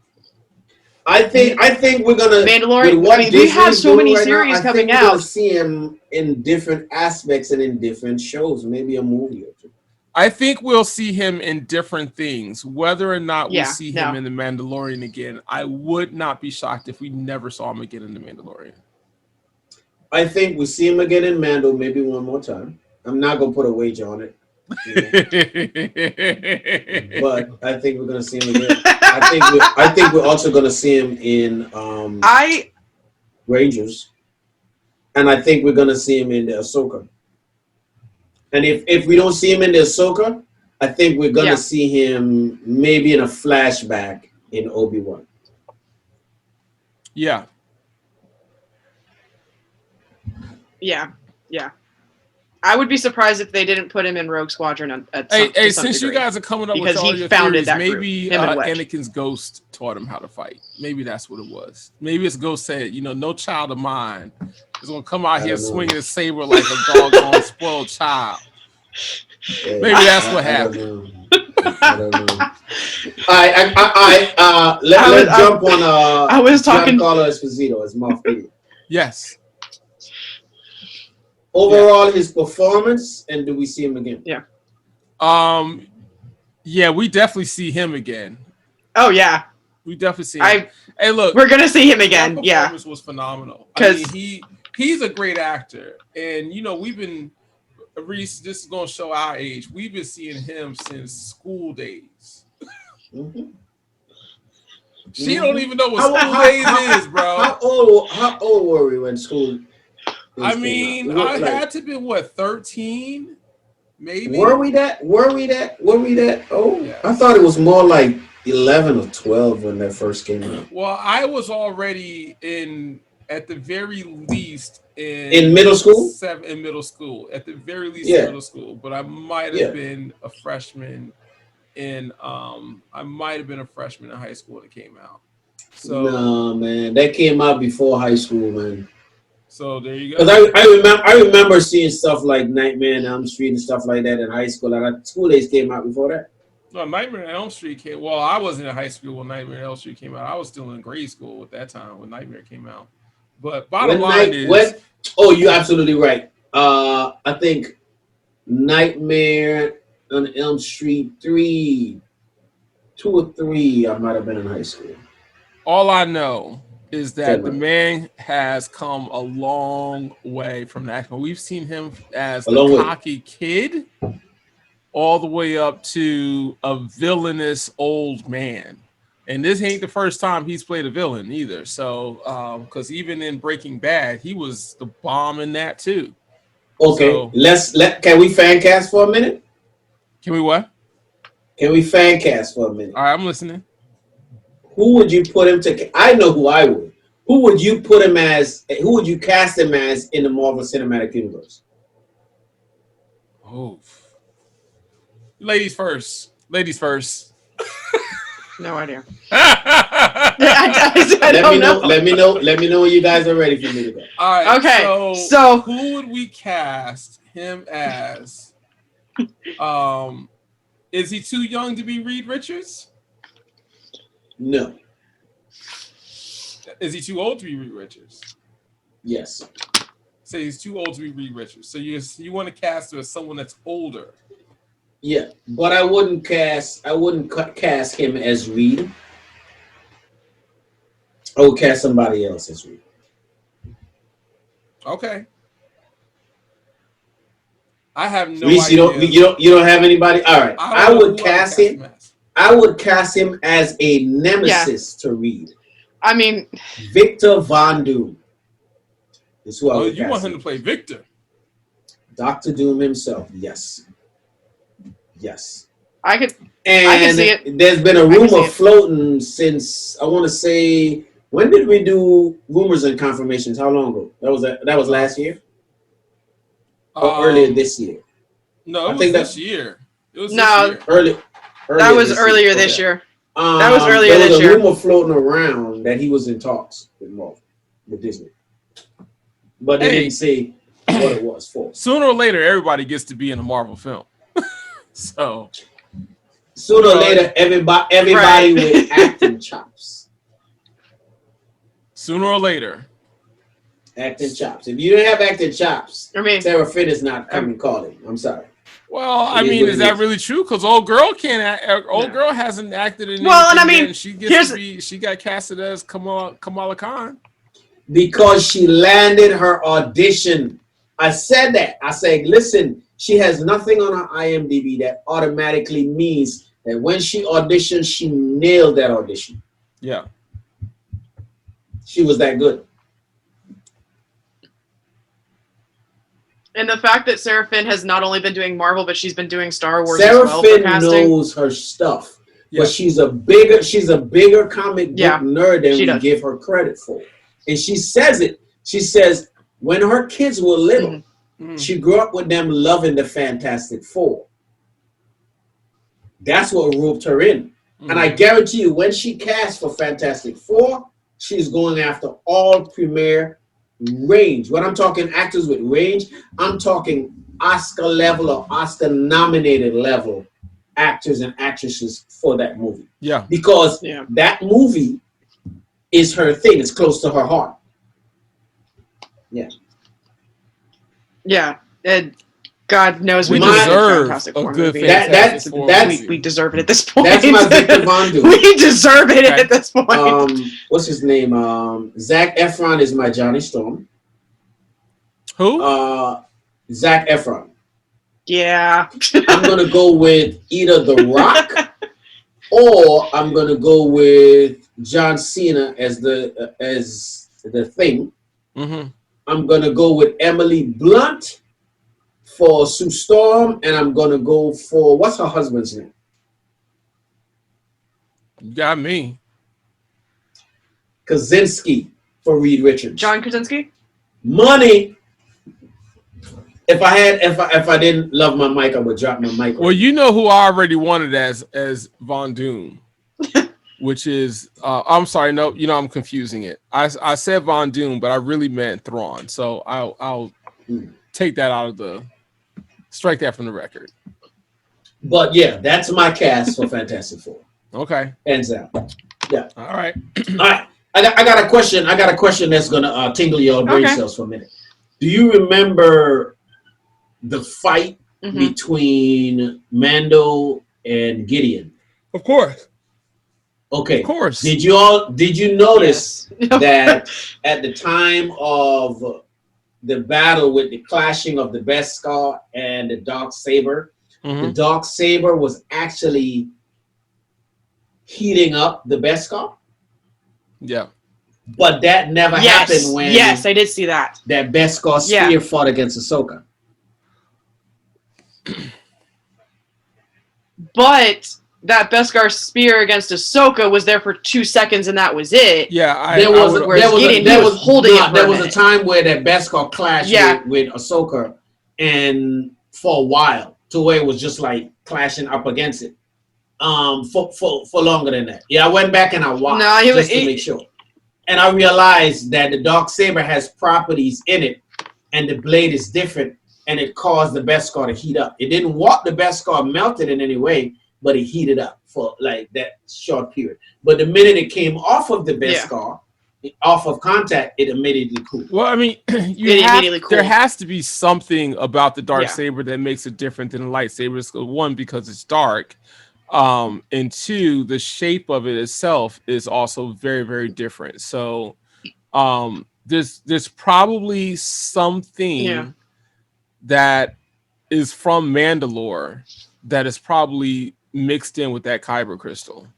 I think we're gonna Mandalorian. I mean, we have so many series coming out. We're gonna see him in different aspects and in different shows, maybe a movie or two. I think we'll see him in different things. Whether or not we see him in The Mandalorian again, I would not be shocked if we never saw him again in The Mandalorian. I think we'll see him again in Mando, maybe one more time. I'm not gonna put a wager on it. But I think we're gonna see him again. I think we're also gonna see him in Rangers, and I think we're gonna see him in the Ahsoka. And if we don't see him in the Ahsoka, I think we're gonna see him maybe in a flashback in Obi-Wan. Yeah. I would be surprised if they didn't put him in Rogue Squadron at some since degree. You guys are coming up because with all he your founded theories, that maybe Anakin's ghost taught him how to fight. Maybe that's what it was. Maybe his ghost said, no child of mine is going to come out here swinging a saber like a doggone spoiled child. Yeah, maybe that's what happened. I don't know. Let's jump on I was talking Giancarlo Esposito as Moff Gideon. Yes. Overall, his performance, and do we see him again? Yeah. Yeah, we definitely see him again. Oh yeah. We definitely see him. Hey, look, we're gonna see him again. That yeah. Performance was phenomenal. I mean, he's a great actor, and we've been. Reese, this is gonna show our age. We've been seeing him since school days. Mm-hmm. She don't even know what school days is, bro. How old were we when school? I mean, I had to be 13, maybe. Were we that? Oh, yeah. I thought it was more like 11 or 12 when that first came out. Well, I was already at the very least in middle school. In middle school, at the very least in middle school. But I might have been a freshman in high school when it came out. So no, man, that came out before high school, man. So there you go. Because I remember seeing stuff like Nightmare on Elm Street and stuff like that in high school. Like School Days came out before that. No, Nightmare on Elm Street came. Well, I wasn't in high school when Nightmare on Elm Street came out. I was still in grade school at that time when Nightmare came out. But bottom line is, you're absolutely right. I think Nightmare on Elm Street 2 or 3, I might have been in high school. All I know is that the man has come a long way from that. We've seen him as the cocky kid all the way up to a villainous old man. And this ain't the first time he's played a villain either. So, because even in Breaking Bad, he was the bomb in that too. Okay, so, can we fan cast for a minute? Can we what? Can we fan cast for a minute? All right, I'm listening. Who would you put him to? I know who I would. Who would you put him as? Who would you cast him as in the Marvel Cinematic Universe? Oh, ladies first. No idea. Let me know when you guys are ready for me to go. All right. Okay. So who would we cast him as? Is he too young to be Reed Richards? No. Is he too old to be Reed Richards? Yes. Say he's too old to be Reed Richards. So you want to cast him as someone that's older. Yeah, but I wouldn't cast him as Reed. I would cast somebody else as Reed. Okay. I have no Reese, idea. You don't have anybody. All right, I would cast him. I would cast him as a nemesis to Reed. I mean, Victor Von Doom is who I would you cast want him to play Victor? Dr. Doom himself. Yes. I can see it. There's been a rumor floating since, I want to say, when did we do rumors and confirmations? How long ago? That was last year? Or earlier this year? No, I think this year. It was earlier that was earlier this year. That was earlier this year. There was a rumor floating around that he was in talks with Marvel, with Disney. But they didn't say what it was for. Sooner or later, everybody gets to be in a Marvel film. So sooner or later, everybody with acting chops. Sooner or later, acting chops. If you don't have acting chops, Sarah Finn is not coming calling. I'm sorry. Well, I mean, is that really true? Because old girl can't act. Old girl hasn't acted in. Well, and I mean, she gets to be. She got casted as Kamala Khan because she landed her audition. I said that. I said, listen. She has nothing on her IMDb that automatically means that when she auditioned, she nailed that audition. Yeah. She was that good. And the fact that Sarah Finn has not only been doing Marvel, but she's been doing Star Wars Sarah as well. Finn knows her stuff. Yeah. But she's a bigger comic book nerd than we give her credit for. And she says it. She says when her kids were little, she grew up with them loving the Fantastic Four. That's what roped her in. And I guarantee you, when she cast for Fantastic Four, she's going after all premier range. When I'm talking actors with range, I'm talking Oscar level or Oscar nominated level actors and actresses for that movie. Yeah. Because that movie is her thing. It's close to her heart. Yeah. Yeah, and God knows we deserve a good Fantastic Four movie. We deserve it at this point. That's my Victor Von Doom. We deserve it at this point. What's his name? Zac Efron is my Johnny Storm. Who? Zac Efron. Yeah. I'm gonna go with either The Rock or I'm gonna go with John Cena as the Thing. Mm-hmm. I'm going to go with Emily Blunt for Sue Storm, and I'm going to go for, what's her husband's name? You got me. Krasinski for Reed Richards. John Krasinski? Money. If I didn't love my mic, I would drop my mic. Well, you know who I already wanted as Von Doom. Which is, I'm sorry, no, I'm confusing it. I said Von Doom, but I really meant Thrawn. So I'll take that strike that from the record. But yeah, that's my cast for Fantastic Four. Okay. Hands out. Yeah. All right. All right. I got a question. I got a question that's gonna tingle your brain cells for a minute. Do you remember the fight between Mando and Gideon? Of course. Okay. Of course. Did you notice that at the time of the battle with the clashing of the Beskar and the Darksaber, the Darksaber was actually heating up the Beskar? Yeah. But that never happened when I did see that. That Beskar spear fought against Ahsoka. But that Beskar spear against Ahsoka was there for 2 seconds, and that was it. Yeah, there was a time where that Beskar clashed with Ahsoka, and for a while, to where it was just like clashing up against it. For longer than that. Yeah, I went back and I watched just to make sure, and I realized that the Darksaber has properties in it, and the blade is different, and it caused the Beskar to heat up. It didn't want the Beskar melted in any way, but it heated up for like that short period. But the minute it came off of the Beskar, off of contact, it immediately cooled. Well, I mean, there has to be something about the dark saber that makes it different than the lightsaber. So one, because it's dark, and two, the shape of it itself is also very, very different. So, there's probably something that is from Mandalore that is probably mixed in with that kyber crystal.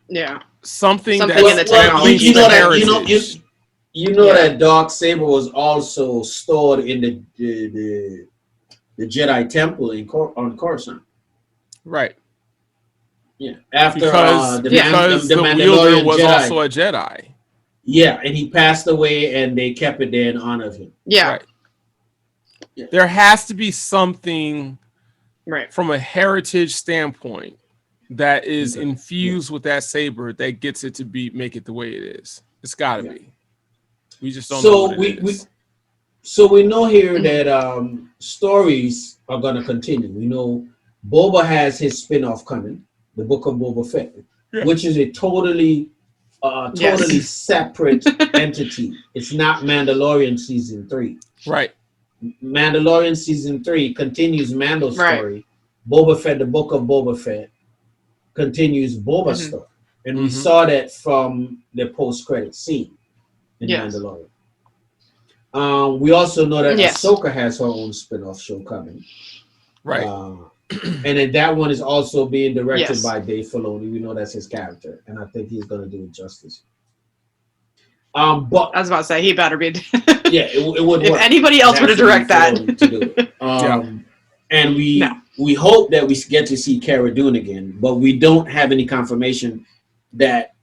Yeah, something in the technology. That dark saber was also stored in the Jedi Temple on Coruscant. Right. Yeah. After because the wielder was Jedi. Also a Jedi. Yeah, and he passed away, and they kept it there in honor of him. Yeah. Right. Yeah. There has to be something, from a heritage standpoint, that is infused with that saber that gets it to make it the way it is. It's got to be. We just don't know what it is. So we know here that stories are going to continue. We know Boba has his spin-off coming, the Book of Boba Fett, which is a totally separate entity. It's not Mandalorian season 3. Right. Mandalorian season 3 continues Mando's story. Boba Fett, the Book of Boba Fett, continues Boba's story. And we saw that from the post-credit scene in Mandalorian. We also know that Ahsoka has her own spin-off show coming. Right. And then that one is also being directed by Dave Filoni. We know that's his character, and I think he's going to do it justice. But I was about to say he better be. It would. If anybody else were to direct that, to do it. And we hope that we get to see Cara Dune again, but we don't have any confirmation that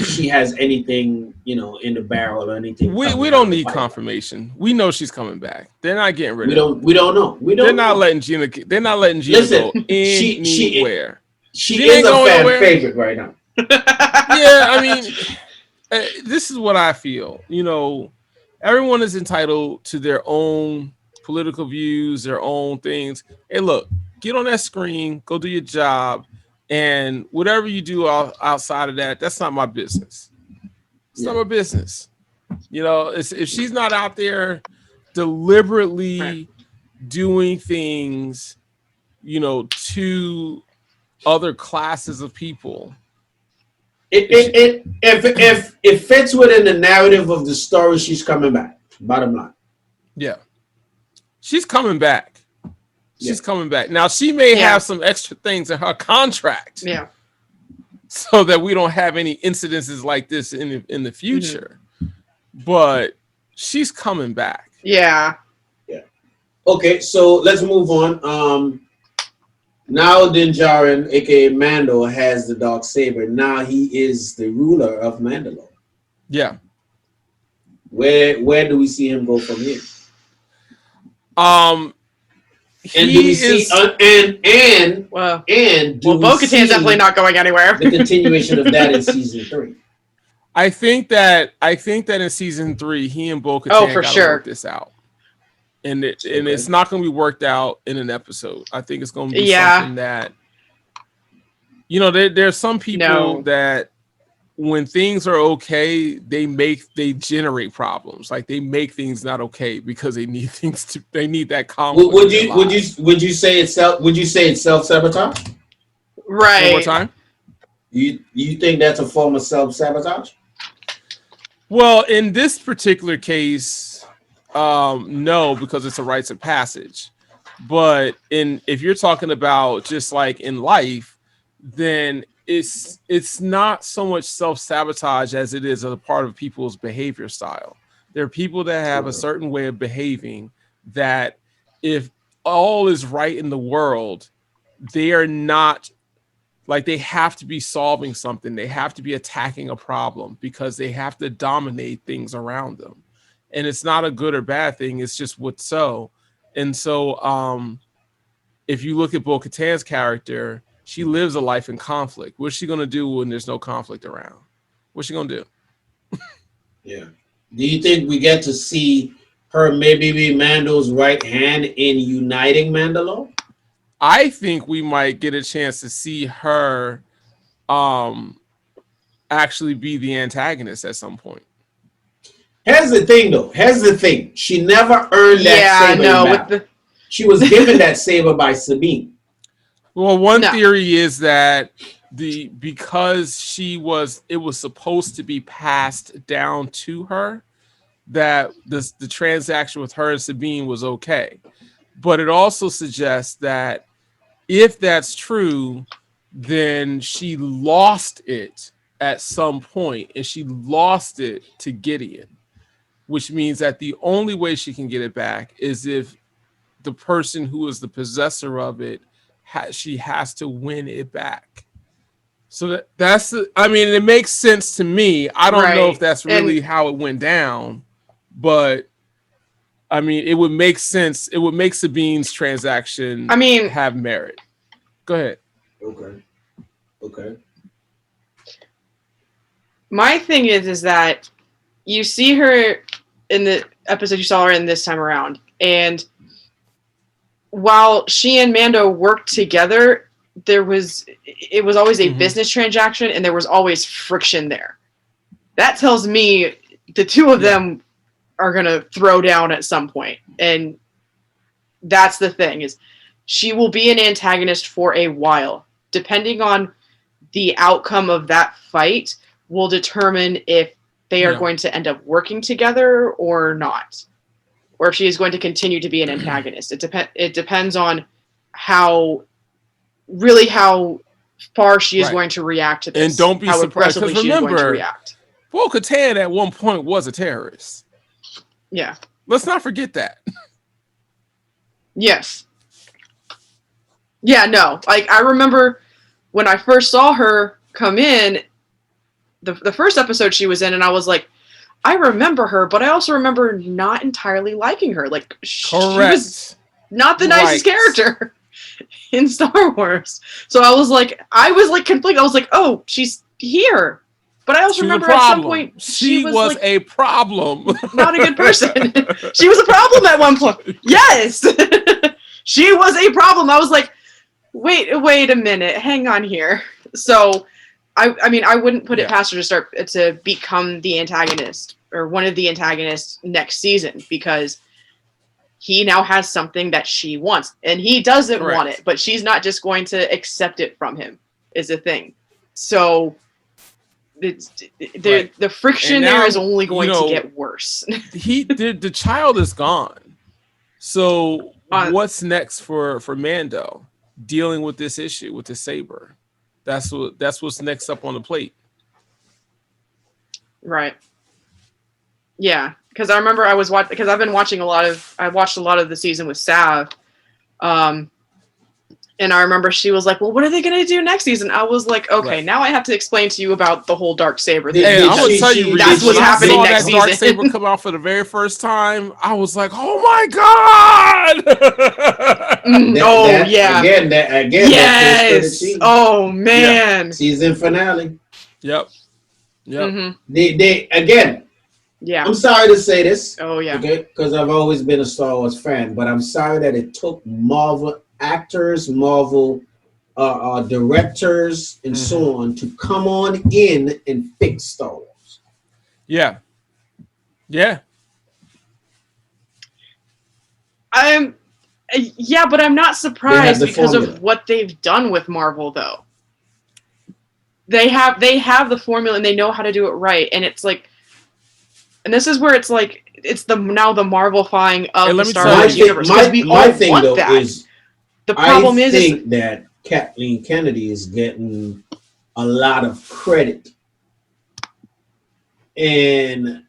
she has anything in the barrel or anything. We don't need confirmation. We know she's coming back. They're not getting rid of her. We don't know. They're not letting Gina. They're not letting Gina go anywhere. She is a fan favorite right now. Yeah, I mean, this is what I feel. Everyone is entitled to their own political views, their own things. Hey, look, get on that screen, go do your job, and whatever you do outside of that, that's not my business. It's not my business. If she's not out there deliberately doing things, to other classes of people. If it fits within the narrative of the story, she's coming back. Bottom line. Yeah. She's coming back. She's coming back. Now she may have some extra things in her contract. Yeah. So that we don't have any incidences like this in the future. But she's coming back. Yeah. Yeah. Okay, so let's move on. Now Din Djarin, aka Mando, has the dark saber. Now he is the ruler of Mandalore. Yeah. Where do we see him go from here? Bo-Katan's definitely not going anywhere. The continuation of that in season 3. I think that in season 3, he and Bo-Katan gotta work this out. And it's not going to be worked out in an episode. I think it's going to be something that, there's some people that when things are okay, they generate problems. Like they make things not okay because they need that conflict. Would you say it's self-sabotage? Right. One more time. You think that's a form of self-sabotage? Well, in this particular case, no, because it's a rites of passage. But if you're talking about just like in life, then it's not so much self-sabotage as it is a part of people's behavior style. There are people that have a certain way of behaving that if all is right in the world, they are not like they have to be solving something. They have to be attacking a problem because they have to dominate things around them. And it's not a good or bad thing. It's just what's so. And so if you look at Bo-Katan's character, she lives a life in conflict. What's she going to do when there's no conflict around? What's she going to do? Yeah. Do you think we get to see her maybe be Mando's right hand in uniting Mandalore? I think we might get a chance to see her actually be the antagonist at some point. Here's the thing, though. She never earned that saber. She was given that saber by Sabine. Well, one theory is that because it was supposed to be passed down to her, that the transaction with her and Sabine was okay. But it also suggests that if that's true, then she lost it at some point, and she lost it to Gideon, which means that the only way she can get it back is if the person who is the possessor of it, she has to win it back. So it makes sense to me. I don't know if that's really how it went down, but I mean, it would make sense. It would make Sabine's transaction have merit. Go ahead. Okay. My thing is that you see her in the episode you saw her in this time around, and while she and Mando worked together, it was always a business transaction, and there was always friction there. That tells me the two of them are gonna throw down at some point, and that's the thing, is she will be an antagonist for a while. Depending on the outcome of that fight will determine if they are going to end up working together or not, or if she is going to continue to be an antagonist. It depends on how far she is going to react to this. And don't be surprised, because remember, Bo-Katan at one point was a terrorist. Yeah. Let's not forget that. Yes. Yeah, no. Like, I remember when I first saw her come in, the first episode she was in, and I was like, I remember her, but I also remember not entirely liking her. Like, she was not the nicest character in Star Wars. So I was like conflicted. I was like, oh, she's here. But I also remember at some point she was a problem. Not a good person. She was a problem at one point. Yes. She was a problem. I was like, wait a minute. Hang on here. So I mean, I wouldn't put it past her to become the antagonist or one of the antagonists next season, because he now has something that she wants, and he doesn't want it, but she's not just going to accept it from him, is the thing. So the friction there is only going to get worse. The child is gone. So what's next for Mando dealing with this issue with the saber? That's what's next up on the plate. Right. Yeah, because I remember I watched a lot of the season with Sav, and I remember she was like, "Well, what are they going to do next season?" I was like, "Okay, now I have to explain to you about the whole dark saber thing." Hey, I'm gonna tell you, that's what's happening next season. Dark saber come out for the very first time, I was like, "Oh my god!" Again. Yes. Oh man. Yeah. Season finale. Yep. Mm-hmm. They again. Yeah. I'm sorry to say this. Oh yeah. Okay, because I've always been a Star Wars fan, but I'm sorry that it took Marvel actors, Marvel directors, and so on to come on in and fix Star Wars. Yeah. Yeah. Yeah, but I'm not surprised because of what they've done with Marvel, though. They have the formula and they know how to do it right, and it's like, and this is where it's like it's the Marvel-fying of the Star Wars universe. My thing though is the problem I think that Kathleen Kennedy is getting a lot of credit, and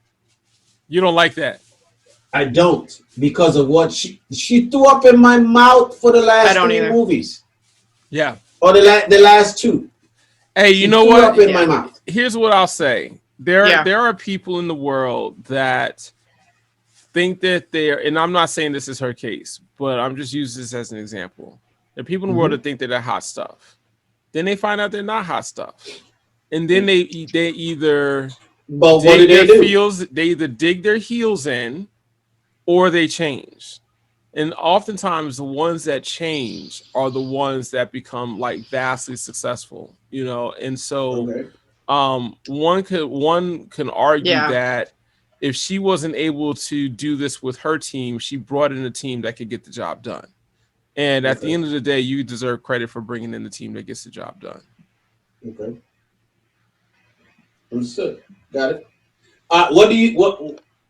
you don't like that. I don't, because of what she threw up in my mouth for the last 3 movies. Yeah. Or the last 2. Hey, you know what? Up in my mouth. Here's what I'll say. There are people in the world that think that they're, and I'm not saying this is her case, but I'm just using this as an example. There are people in the world that think that they're hot stuff. Then they find out they're not hot stuff. And then they either dig their heels in, or they change. And oftentimes the ones that change are the ones that become like vastly successful, you know. And so one can argue that if she wasn't able to do this with her team, she brought in a team that could get the job done. And at the end of the day, you deserve credit for bringing in the team that gets the job done. Okay. Understood. Got it.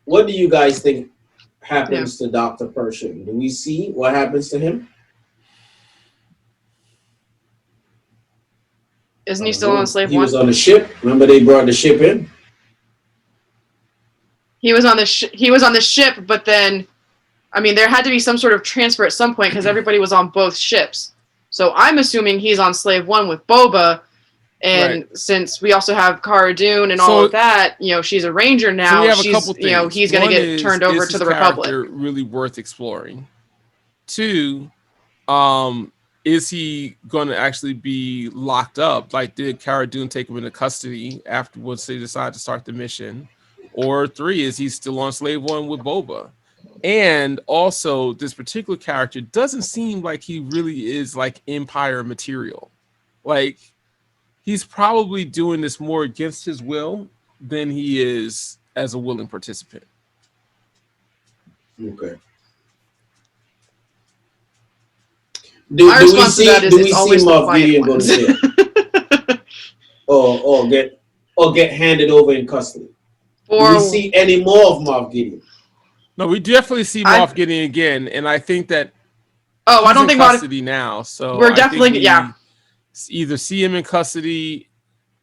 What do you guys think happens to Dr. Pershing? Do we see what happens to him? Isn't he still on Slave One? He was on the ship. Remember they brought the ship in? He was on the ship, but then, I mean, there had to be some sort of transfer at some point because everybody was on both ships. So I'm assuming he's on Slave One with Boba, and since we also have Cara Dune and all of that, you know, she's a Ranger now. So we have a couple things. You know, he's going to get turned over to the Republic. Really worth exploring. 2, is he going to actually be locked up? Like, did Cara Dune take him into custody afterwards they decide to start the mission? Or 3, is he still on Slave One with Boba? And also, this particular character doesn't seem like he really is like Empire material. Like, he's probably doing this more against his will than he is as a willing participant. Okay. Do we see Moff Gideon go to jail? or get handed over in custody? Do we see any more of Moff Gideon? No, we definitely see Moff Gideon again, and I think that I don't think custody now. So we're definitely either see him in custody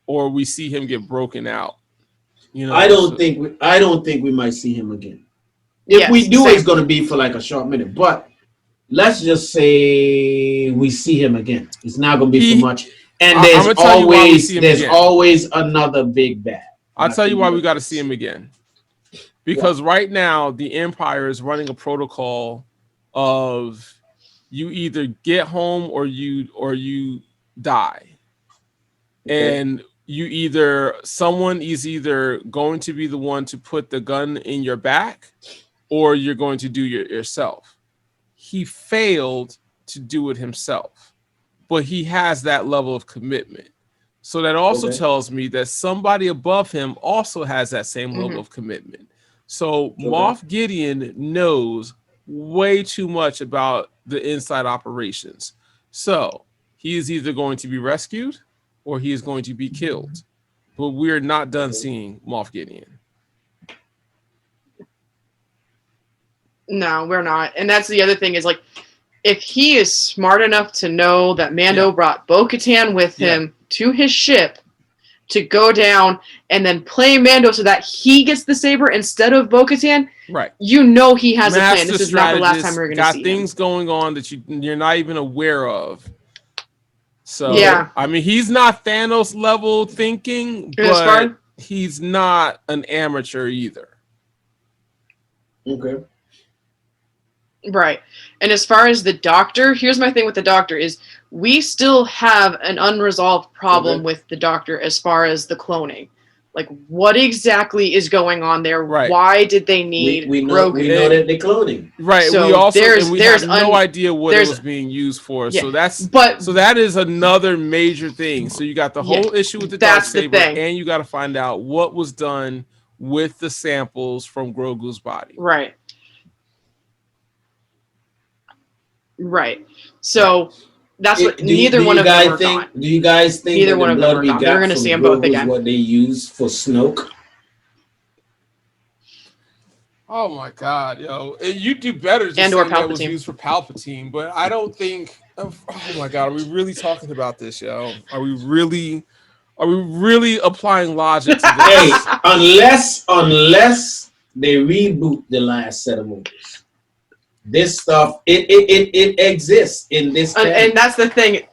or we see him get broken out. You know, I don't think we might see him again. If we do, it's going to be for like a short minute. But let's just say we see him again. It's not going to be for much. And there's always another big bad. I'll tell you why we got to see him again. Because right now the Empire is running a protocol of you either get home or you die. Okay. And someone is either going to be the one to put the gun in your back or you're going to do it yourself. He failed to do it himself, but he has that level of commitment. So that also tells me that somebody above him also has that same level of commitment. So Moff Gideon knows way too much about the inside operations. So he is either going to be rescued or he is going to be killed. But we're not done seeing Moff Gideon. No, we're not. And that's the other thing is, like, if he is smart enough to know that Mando brought Bo-Katan with him to his ship to go down and then play Mando so that he gets the saber instead of Bo-Katan, right? You know he has a plan. This is not the last time we're going to see him. Got things going on that you're not even aware of. So, I mean, he's not Thanos level thinking, but he's not an amateur either. Okay. Right. And as far as the Doctor, here's my thing with the Doctor is we still have an unresolved problem with the Doctor as far as the cloning. Like, what exactly is going on there? Right. Why did they need Grogu? We know that they're cloning. Right. So we have no idea what it was being used for. Yeah. So that is another major thing. So you got the whole issue with the Darksaber, and you got to find out what was done with the samples from Grogu's body. Right. Right. So that's what neither one of them are gone. Do you guys think neither one of them are gone? We're going to see them both again. What they use for Snoke? Oh my God, yo! You do better. Just saying that was used for Palpatine, but I don't think. Oh my God, are we really talking about this, yo? Are we really applying logic to this? Hey, unless they reboot the last set of movies. This stuff, it exists in this. And that's the thing.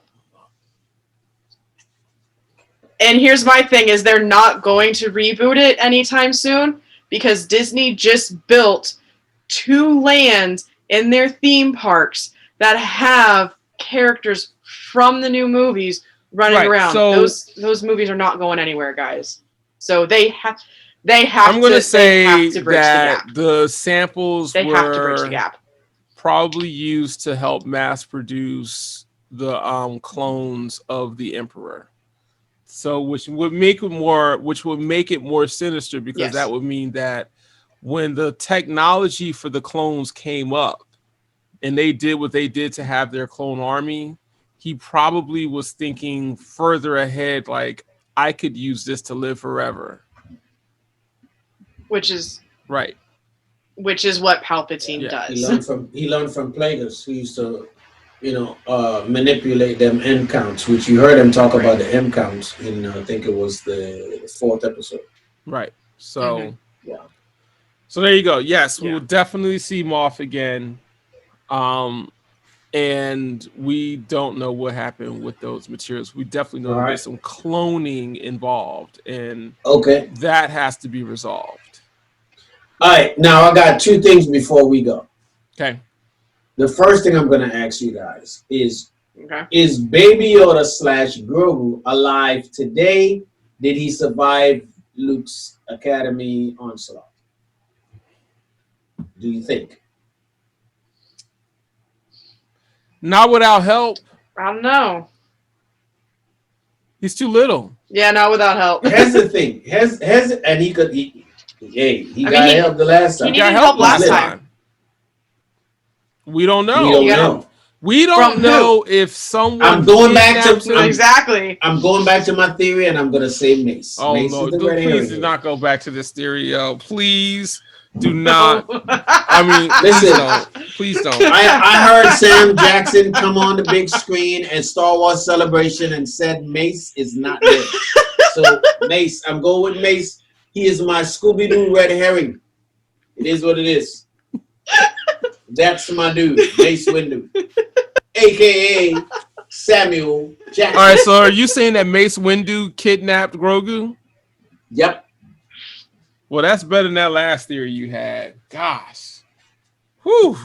And here's my thing is they're not going to reboot it anytime soon because Disney just built 2 lands in their theme parks that have characters from the new movies running around. So those movies are not going anywhere, guys. So they have I'm going to say that the samples they have to bridge the gap. probably used to help mass produce the clones of the Emperor. So which would make it more sinister, because that would mean that when the technology for the clones came up and they did what they did to have their clone army, he probably was thinking further ahead, like, I could use this to live forever. Which is right. Which is what Palpatine does. He learned from Plagueis, who used to, manipulate them M counts, which you heard him talk about the M counts in I think it was the 4th episode. Right. So So there you go. Yes, we will definitely see Moff again. And we don't know what happened with those materials. We definitely know there's some cloning involved, and that has to be resolved. All right, now I got 2 things before we go. Okay. The first thing I'm going to ask you guys is Baby Yoda / Grogu alive today? Did he survive Luke's Academy onslaught? Do you think? Not without help. I don't know. He's too little. Yeah, not without help. Here's the thing. And he could. He got help the last time. He needed help last time. We don't know. We don't know if someone. I'm going back to exactly. I'm going back to my theory, and I'm going to say Mace. Oh Mace no! Please do not go back to this theory, yo. Please do not. I mean, listen. Please don't. I heard Sam Jackson come on the big screen and Star Wars Celebration and said Mace is not there. So Mace, I'm going with Mace. He is my Scooby-Doo red herring. It is what it is. That's my dude, Mace Windu, aka Samuel Jackson. All right, so are you saying that Mace Windu kidnapped Grogu? Yep. Well, that's better than that last theory you had. Gosh. Whew.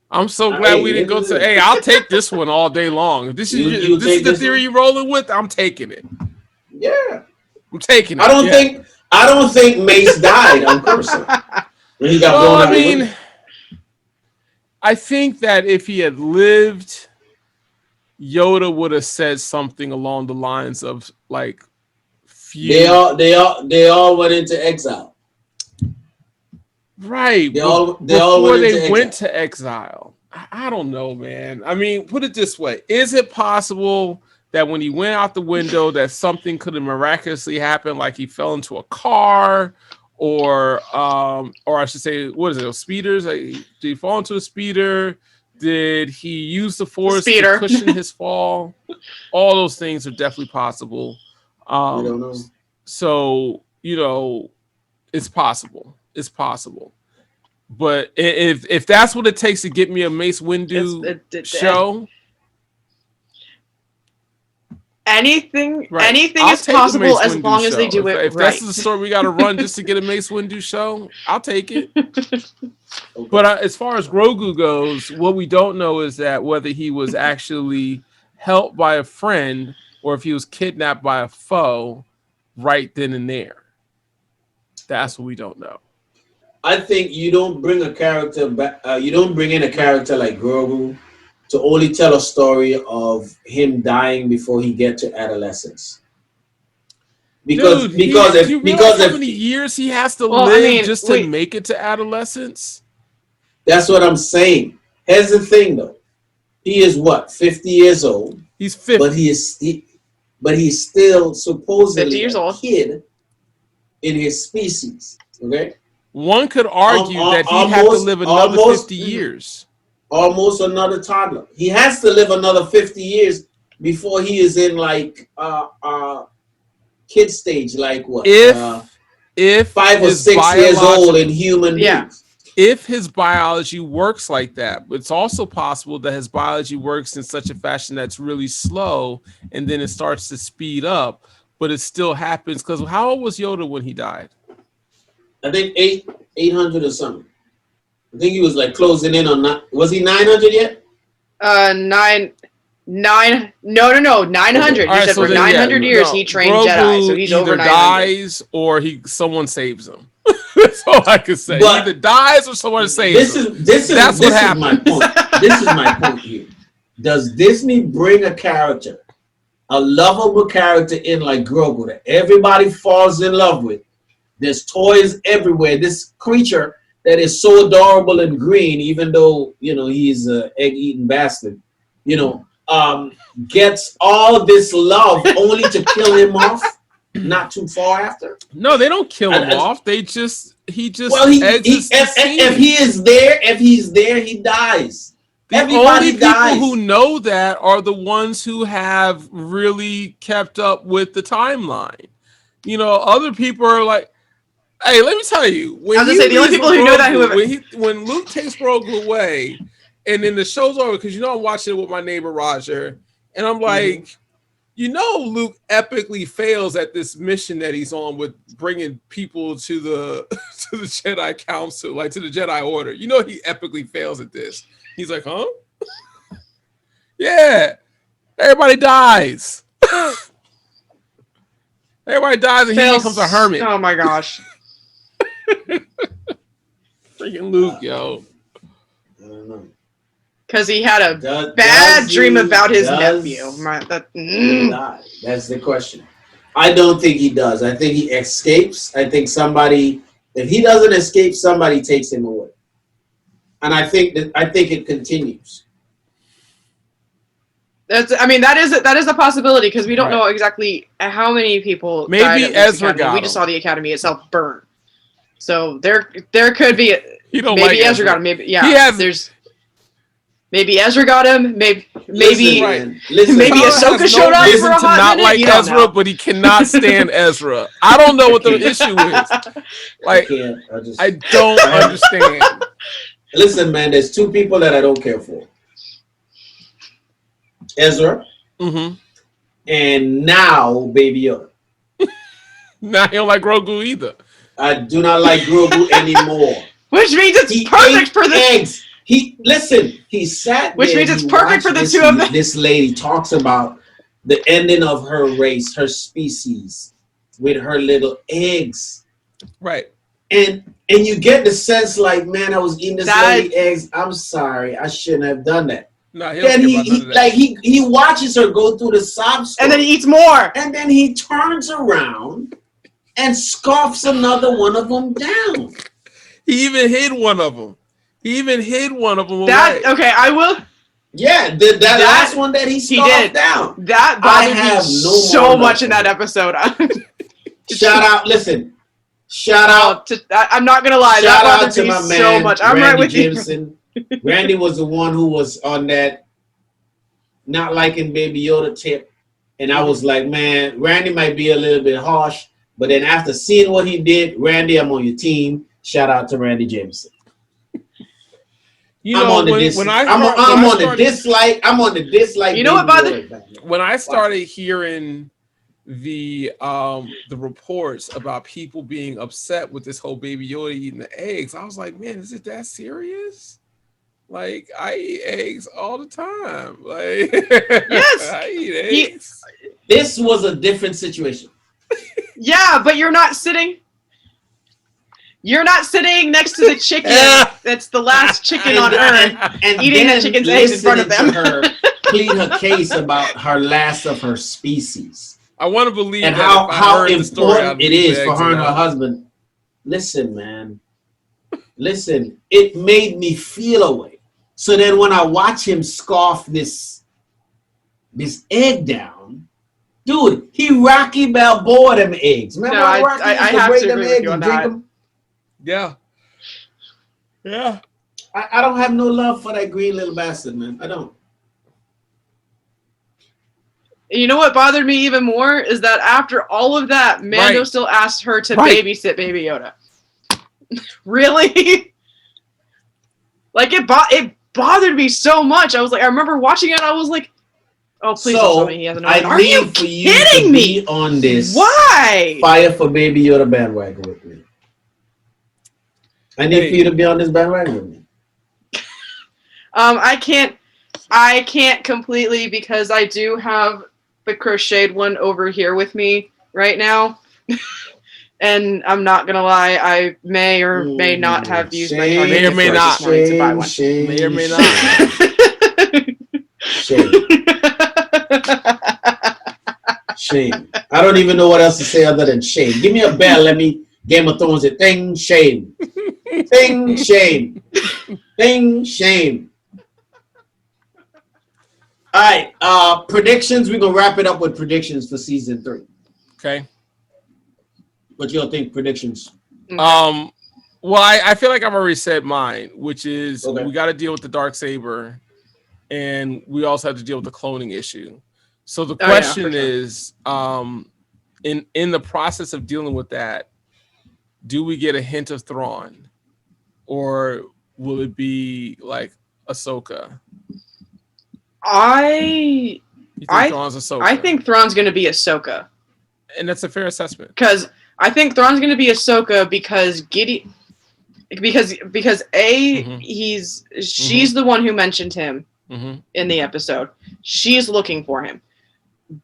I'm so glad we didn't go to. Hey, I'll take this one all day long. If this is the theory you're rolling with, I'm taking it. Yeah. I'm taking it. I don't think Mace died on Coruscant when he got blown out. I mean, I think that if he had lived, Yoda would have said something along the lines of like, They all went into exile. Right. Before they went to exile. I don't know, man. I mean, put it this way. Is it possible that when he went out the window that something could have miraculously happened, like he fell into a car or I should say, what is it, speeders? Like, did he fall into a speeder? Did he use the force to cushion his fall? All those things are definitely possible. We don't know. So, it's possible. It's possible. But if that's what it takes to get me a Mace Windu show, anything is possible as long as they do it right. If that's the story we got to run just to get a Mace Windu show, I'll take it. But as far as Grogu goes, what we don't know is that whether he was actually helped by a friend or if he was kidnapped by a foe right then and there. That's what we don't know. I think you don't bring a character back. You don't bring in a character like Grogu to only tell a story of him dying before he get to adolescence. Because how many years he has to live just to make it to adolescence? That's what I'm saying. Here's the thing, though. He is what, 50 years old? He's 50. But he's still supposedly 50 years old. A kid in his species. Okay. One could argue that he'd have to live another 50 years. Almost another toddler. He has to live another 50 years before he is in like kid stage, like what? If 5 or 6 years old in human beings. If his biology works like that, but it's also possible that his biology works in such a fashion that's really slow and then it starts to speed up, but it still happens. Because how old was Yoda when he died? I think 800 or something. I think he was like closing in on was he 900 yet? No, 900. Right, He said so for then, 900 years he trained Grogu Jedi, so he's over 900. dies or someone saves him. That's all I can say. But he either dies or someone saves him. That's what happens. My point. This is my point here. Does Disney bring a character, a lovable character in like Grogu that everybody falls in love with? There's toys everywhere. This creature that is so adorable and green, even though, he's an egg-eating bastard, gets all this love only to kill him off not too far after? No, they don't kill him off. He just if he's there, he dies. The only people who know that are the ones who have really kept up with the timeline. Other people are like, hey, let me tell you. I was going to say, the only people who know that when Luke takes Grogu away, and then the show's over, because I'm watching it with my neighbor Roger, and I'm like, Luke epically fails at this mission that he's on with bringing people to the Jedi Council, like to the Jedi Order. He epically fails at this. He's like, huh? Yeah. Everybody dies. Everybody dies and he becomes a hermit. Oh my gosh. Freaking Luke, yo. I don't know. Because he had a bad dream about his nephew. That's the question. I don't think he does. I think he escapes. I think if he doesn't escape, somebody takes him away. And I think it continues. That is a possibility because we don't know exactly how many people. Maybe Ezra got him. We just saw the academy itself burn. So there could be. Maybe Ezra got him. Maybe maybe Ezra got him. Maybe Ahsoka showed up for a hot not minute. Like Ezra, but he cannot stand Ezra. I don't know what the issue is. Like I don't understand. Listen, man, there's two people that I don't care for. Ezra, and now Baby Yoda. Now he don't like Grogu either. I do not like Grogu anymore. Which means it's perfect for the eggs. He sat. Which means it's perfect for the two of them. This lady talks about the ending of her race, her species, with her little eggs. Right. And you get the sense like, man, I was eating this lady eggs. I'm sorry, I shouldn't have done that. No, then he watches her go through the sob story, and then he eats more, and then he turns around and scoffs another one of them down. He even hid one of them. Okay, I will. Yeah, that last one that he scoffed down. That bothered me so much in that episode. Shout out! Listen, shout out to. I'm not gonna lie. That bothered me so much. I'm Randy right with Jameson. Randy was the one who was on that not liking Baby Yoda tip, and I was like, man, Randy might be a little bit harsh, but then after seeing what he did, Randy, I'm on your team. Shout out to Randy Jameson. I'm on the dislike. I'm on the dislike. You know what bothered? When I started hearing the reports about people being upset with this whole Baby Yoda eating the eggs, I was like, man, is it that serious? Like, I eat eggs all the time. Like, yes, I eat eggs. This was a different situation. Yeah, but you're not sitting next to the chicken. That's the last chicken on Earth, and eating the chicken's eggs in front of them. Her plead her case about her last of her species. I want to believe and how important it is for her and her husband. Listen, man. Listen, it made me feel a way. So then when I watch him scoff this egg down, dude, he Rocky Balboa them eggs. Remember no, Rocky I have break to them agree eggs with you on and drink that. them? Yeah. I don't have no love for that green little bastard, man. I don't. You know what bothered me even more is that after all of that, Mando still asked her to babysit Baby Yoda. Really? Like it bothered me so much. I was like, I remember watching it. And I was like, oh, please don't tell me he has an organ. Are you kidding me? On this, why? Fire for Baby Yoda bandwagon with me. I need for you to be on this bandwagon with me. I can't. I can't completely because I do have the crocheted one over here with me right now. And I'm not gonna lie, I may or may not have used my target may or may not this morning to buy one. May or may not. Shame. Shame. I don't even know what else to say other than shame. Give me a bell. Let me Game of Thrones it. Thing, shame. Thing, shame. Thing, shame. All right. Predictions. We're going to wrap it up with predictions for season 3. Okay. What y'all think predictions? Well, I feel like I've already said mine, which is we got to deal with the Darksaber, and we also have to deal with the cloning issue. So the question is, in the process of dealing with that, do we get a hint of Thrawn, or will it be like Ahsoka? I think Thrawn's going to be Ahsoka, and that's a fair assessment. Because I think Thrawn's going to be Ahsoka because she's the one who mentioned him in the episode. She's looking for him.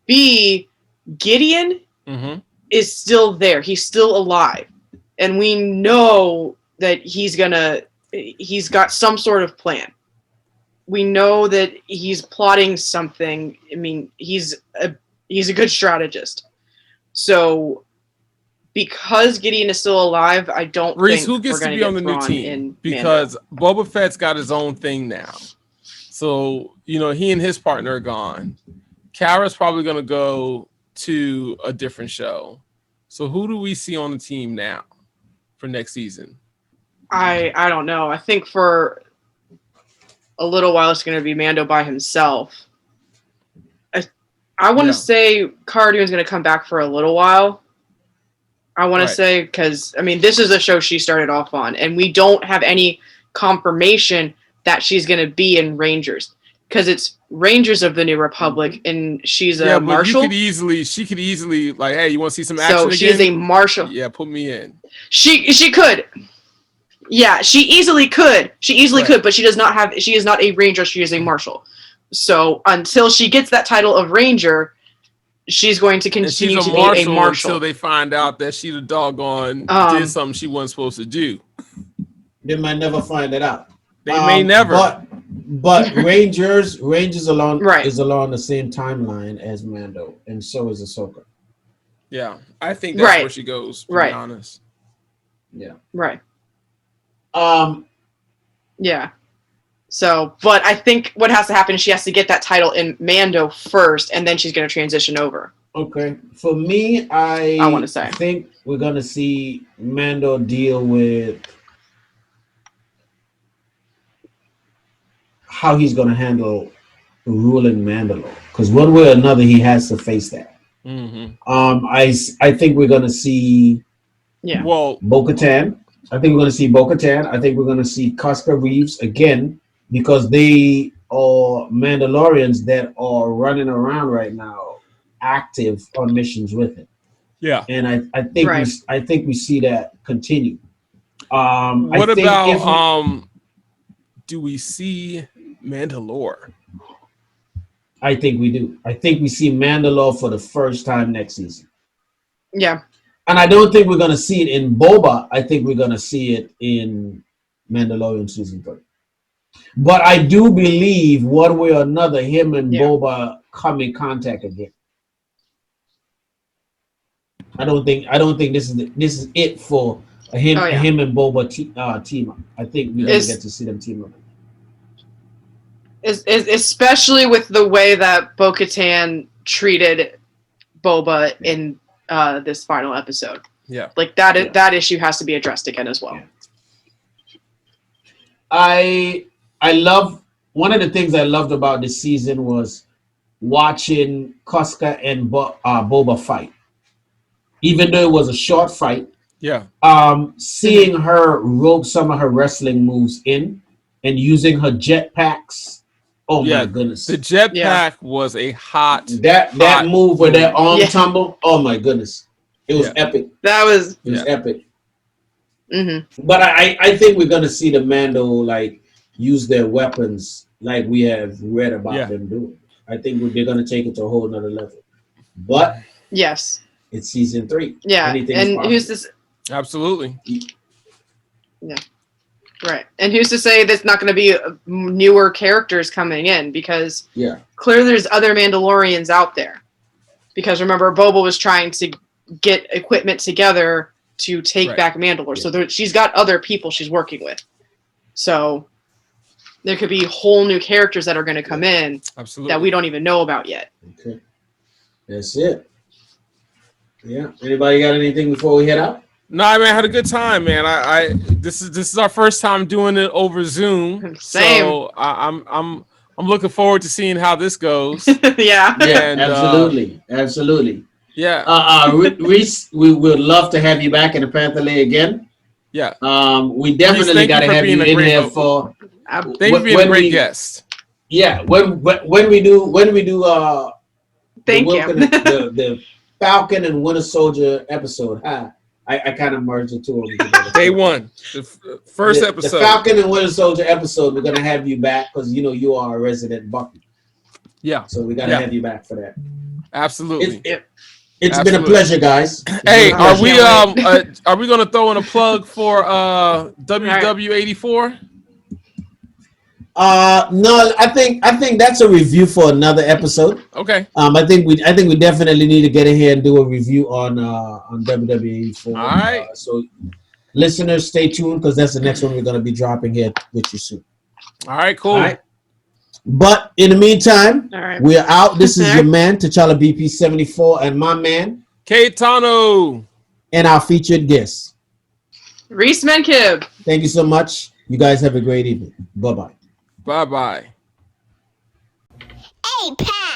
B, Gideon is still there. He's still alive. And we know that he's got some sort of plan. We know that he's plotting something. I mean, he's a good strategist. So because Gideon is still alive, I don't Reese, think who gets to be on the new team? Because Boba Fett's got his own thing now. So, he and his partner are gone. Kara's probably going to go to a different show. So who do we see on the team now for next season? I don't know. I think for a little while it's going to be Mando by himself. I want to say Cara Dune's going to come back for a little while. I want to say because, this is a show she started off on, and we don't have any confirmation that she's going to be in Rangers because it's Rangers of the New Republic, and she's a marshal. She could easily like, hey, you want to see some action? So she is a marshal. Yeah, put me in. She could. Yeah, she easily could. She easily could, but she is not a ranger. She is a marshal. So until she gets that title of ranger, she's going to continue to be a marshal until they find out that she the doggone did something she wasn't supposed to do. They might never find it out. They may never. But Rangers is along the same timeline as Mando, and so is Ahsoka. Yeah, I think that's where she goes. To be honest. Yeah. Right. Yeah. So, but I think what has to happen is she has to get that title in Mando first, and then she's going to transition over. Okay. For me, I want to say I think we're going to see Mando deal with how he's going to handle ruling Mandalore, because one way or another he has to face that. I think we're going to see Bo-Katan. I think we're going to see Bo-Katan. I think we're going to see Casca Reeves again, because they are Mandalorians that are running around right now, active on missions with him. Yeah, and I think we see that continue. What about do we see Mandalore? I think we do. I think we see Mandalore for the first time next season. Yeah. And I don't think we're going to see it in Boba. I think we're going to see it in Mandalorian season 3. But I do believe one way or another, him and Boba come in contact again. I don't think this is it for him and Boba team up. I think we're going to get to see them team up. Especially with the way that Bo-Katan treated Boba in this final episode. Yeah. Like that issue has to be addressed again as well. Yeah. I love, one of the things I loved about this season was watching Casca and Boba fight. Even though it was a short fight, seeing her rope some of her wrestling moves in and using her jetpacks. Oh my goodness. The jetpack was a hot move with that arm tumble. Oh my goodness. It was epic. It was epic. Mm-hmm. But I think we're gonna see the Mando like use their weapons like we have read about them doing. I think they're going to take it to a whole nother level. But yes, it's season 3. Yeah, and who's this? Absolutely. Yeah, right. And who's to say there's not going to be newer characters coming in? Because clearly there's other Mandalorians out there. Because remember, Boba was trying to get equipment together to take back Mandalore. So she's got other people she's working with. So there could be whole new characters that are going to come in that we don't even know about yet. Okay. That's it. Yeah. Anybody got anything before we head out? No, man, I had a good time, man. This is our first time doing it over Zoom. Same. So I'm looking forward to seeing how this goes. Yeah. And, absolutely. Yeah. Rhys, we would love to have you back in the Panther again. Yeah. We definitely got to have you in here for. Thank you for being a great guest. Yeah. When we do the Falcon and Winter Soldier episode. I kind of merged the two of them together. Day one, the first episode. The Falcon and Winter Soldier episode, we're going to have you back because, you are a resident Bucky. Yeah. So we got to have you back for that. Absolutely. It's been a pleasure, guys. Hey, are we going to throw in a plug for WW84? No, I think that's a review for another episode. Okay. I think we definitely need to get in here and do a review on WWE. All right. So listeners, stay tuned because that's the next one we're going to be dropping here with you soon. All right, cool. All right. But in the meantime, we're out. This is your man, Tchallabpp74, and my man, Keitanooo. And our featured guest, Ryys Menkib. Thank you so much. You guys have a great evening. Bye-bye. Bye-bye. A.P.A.C.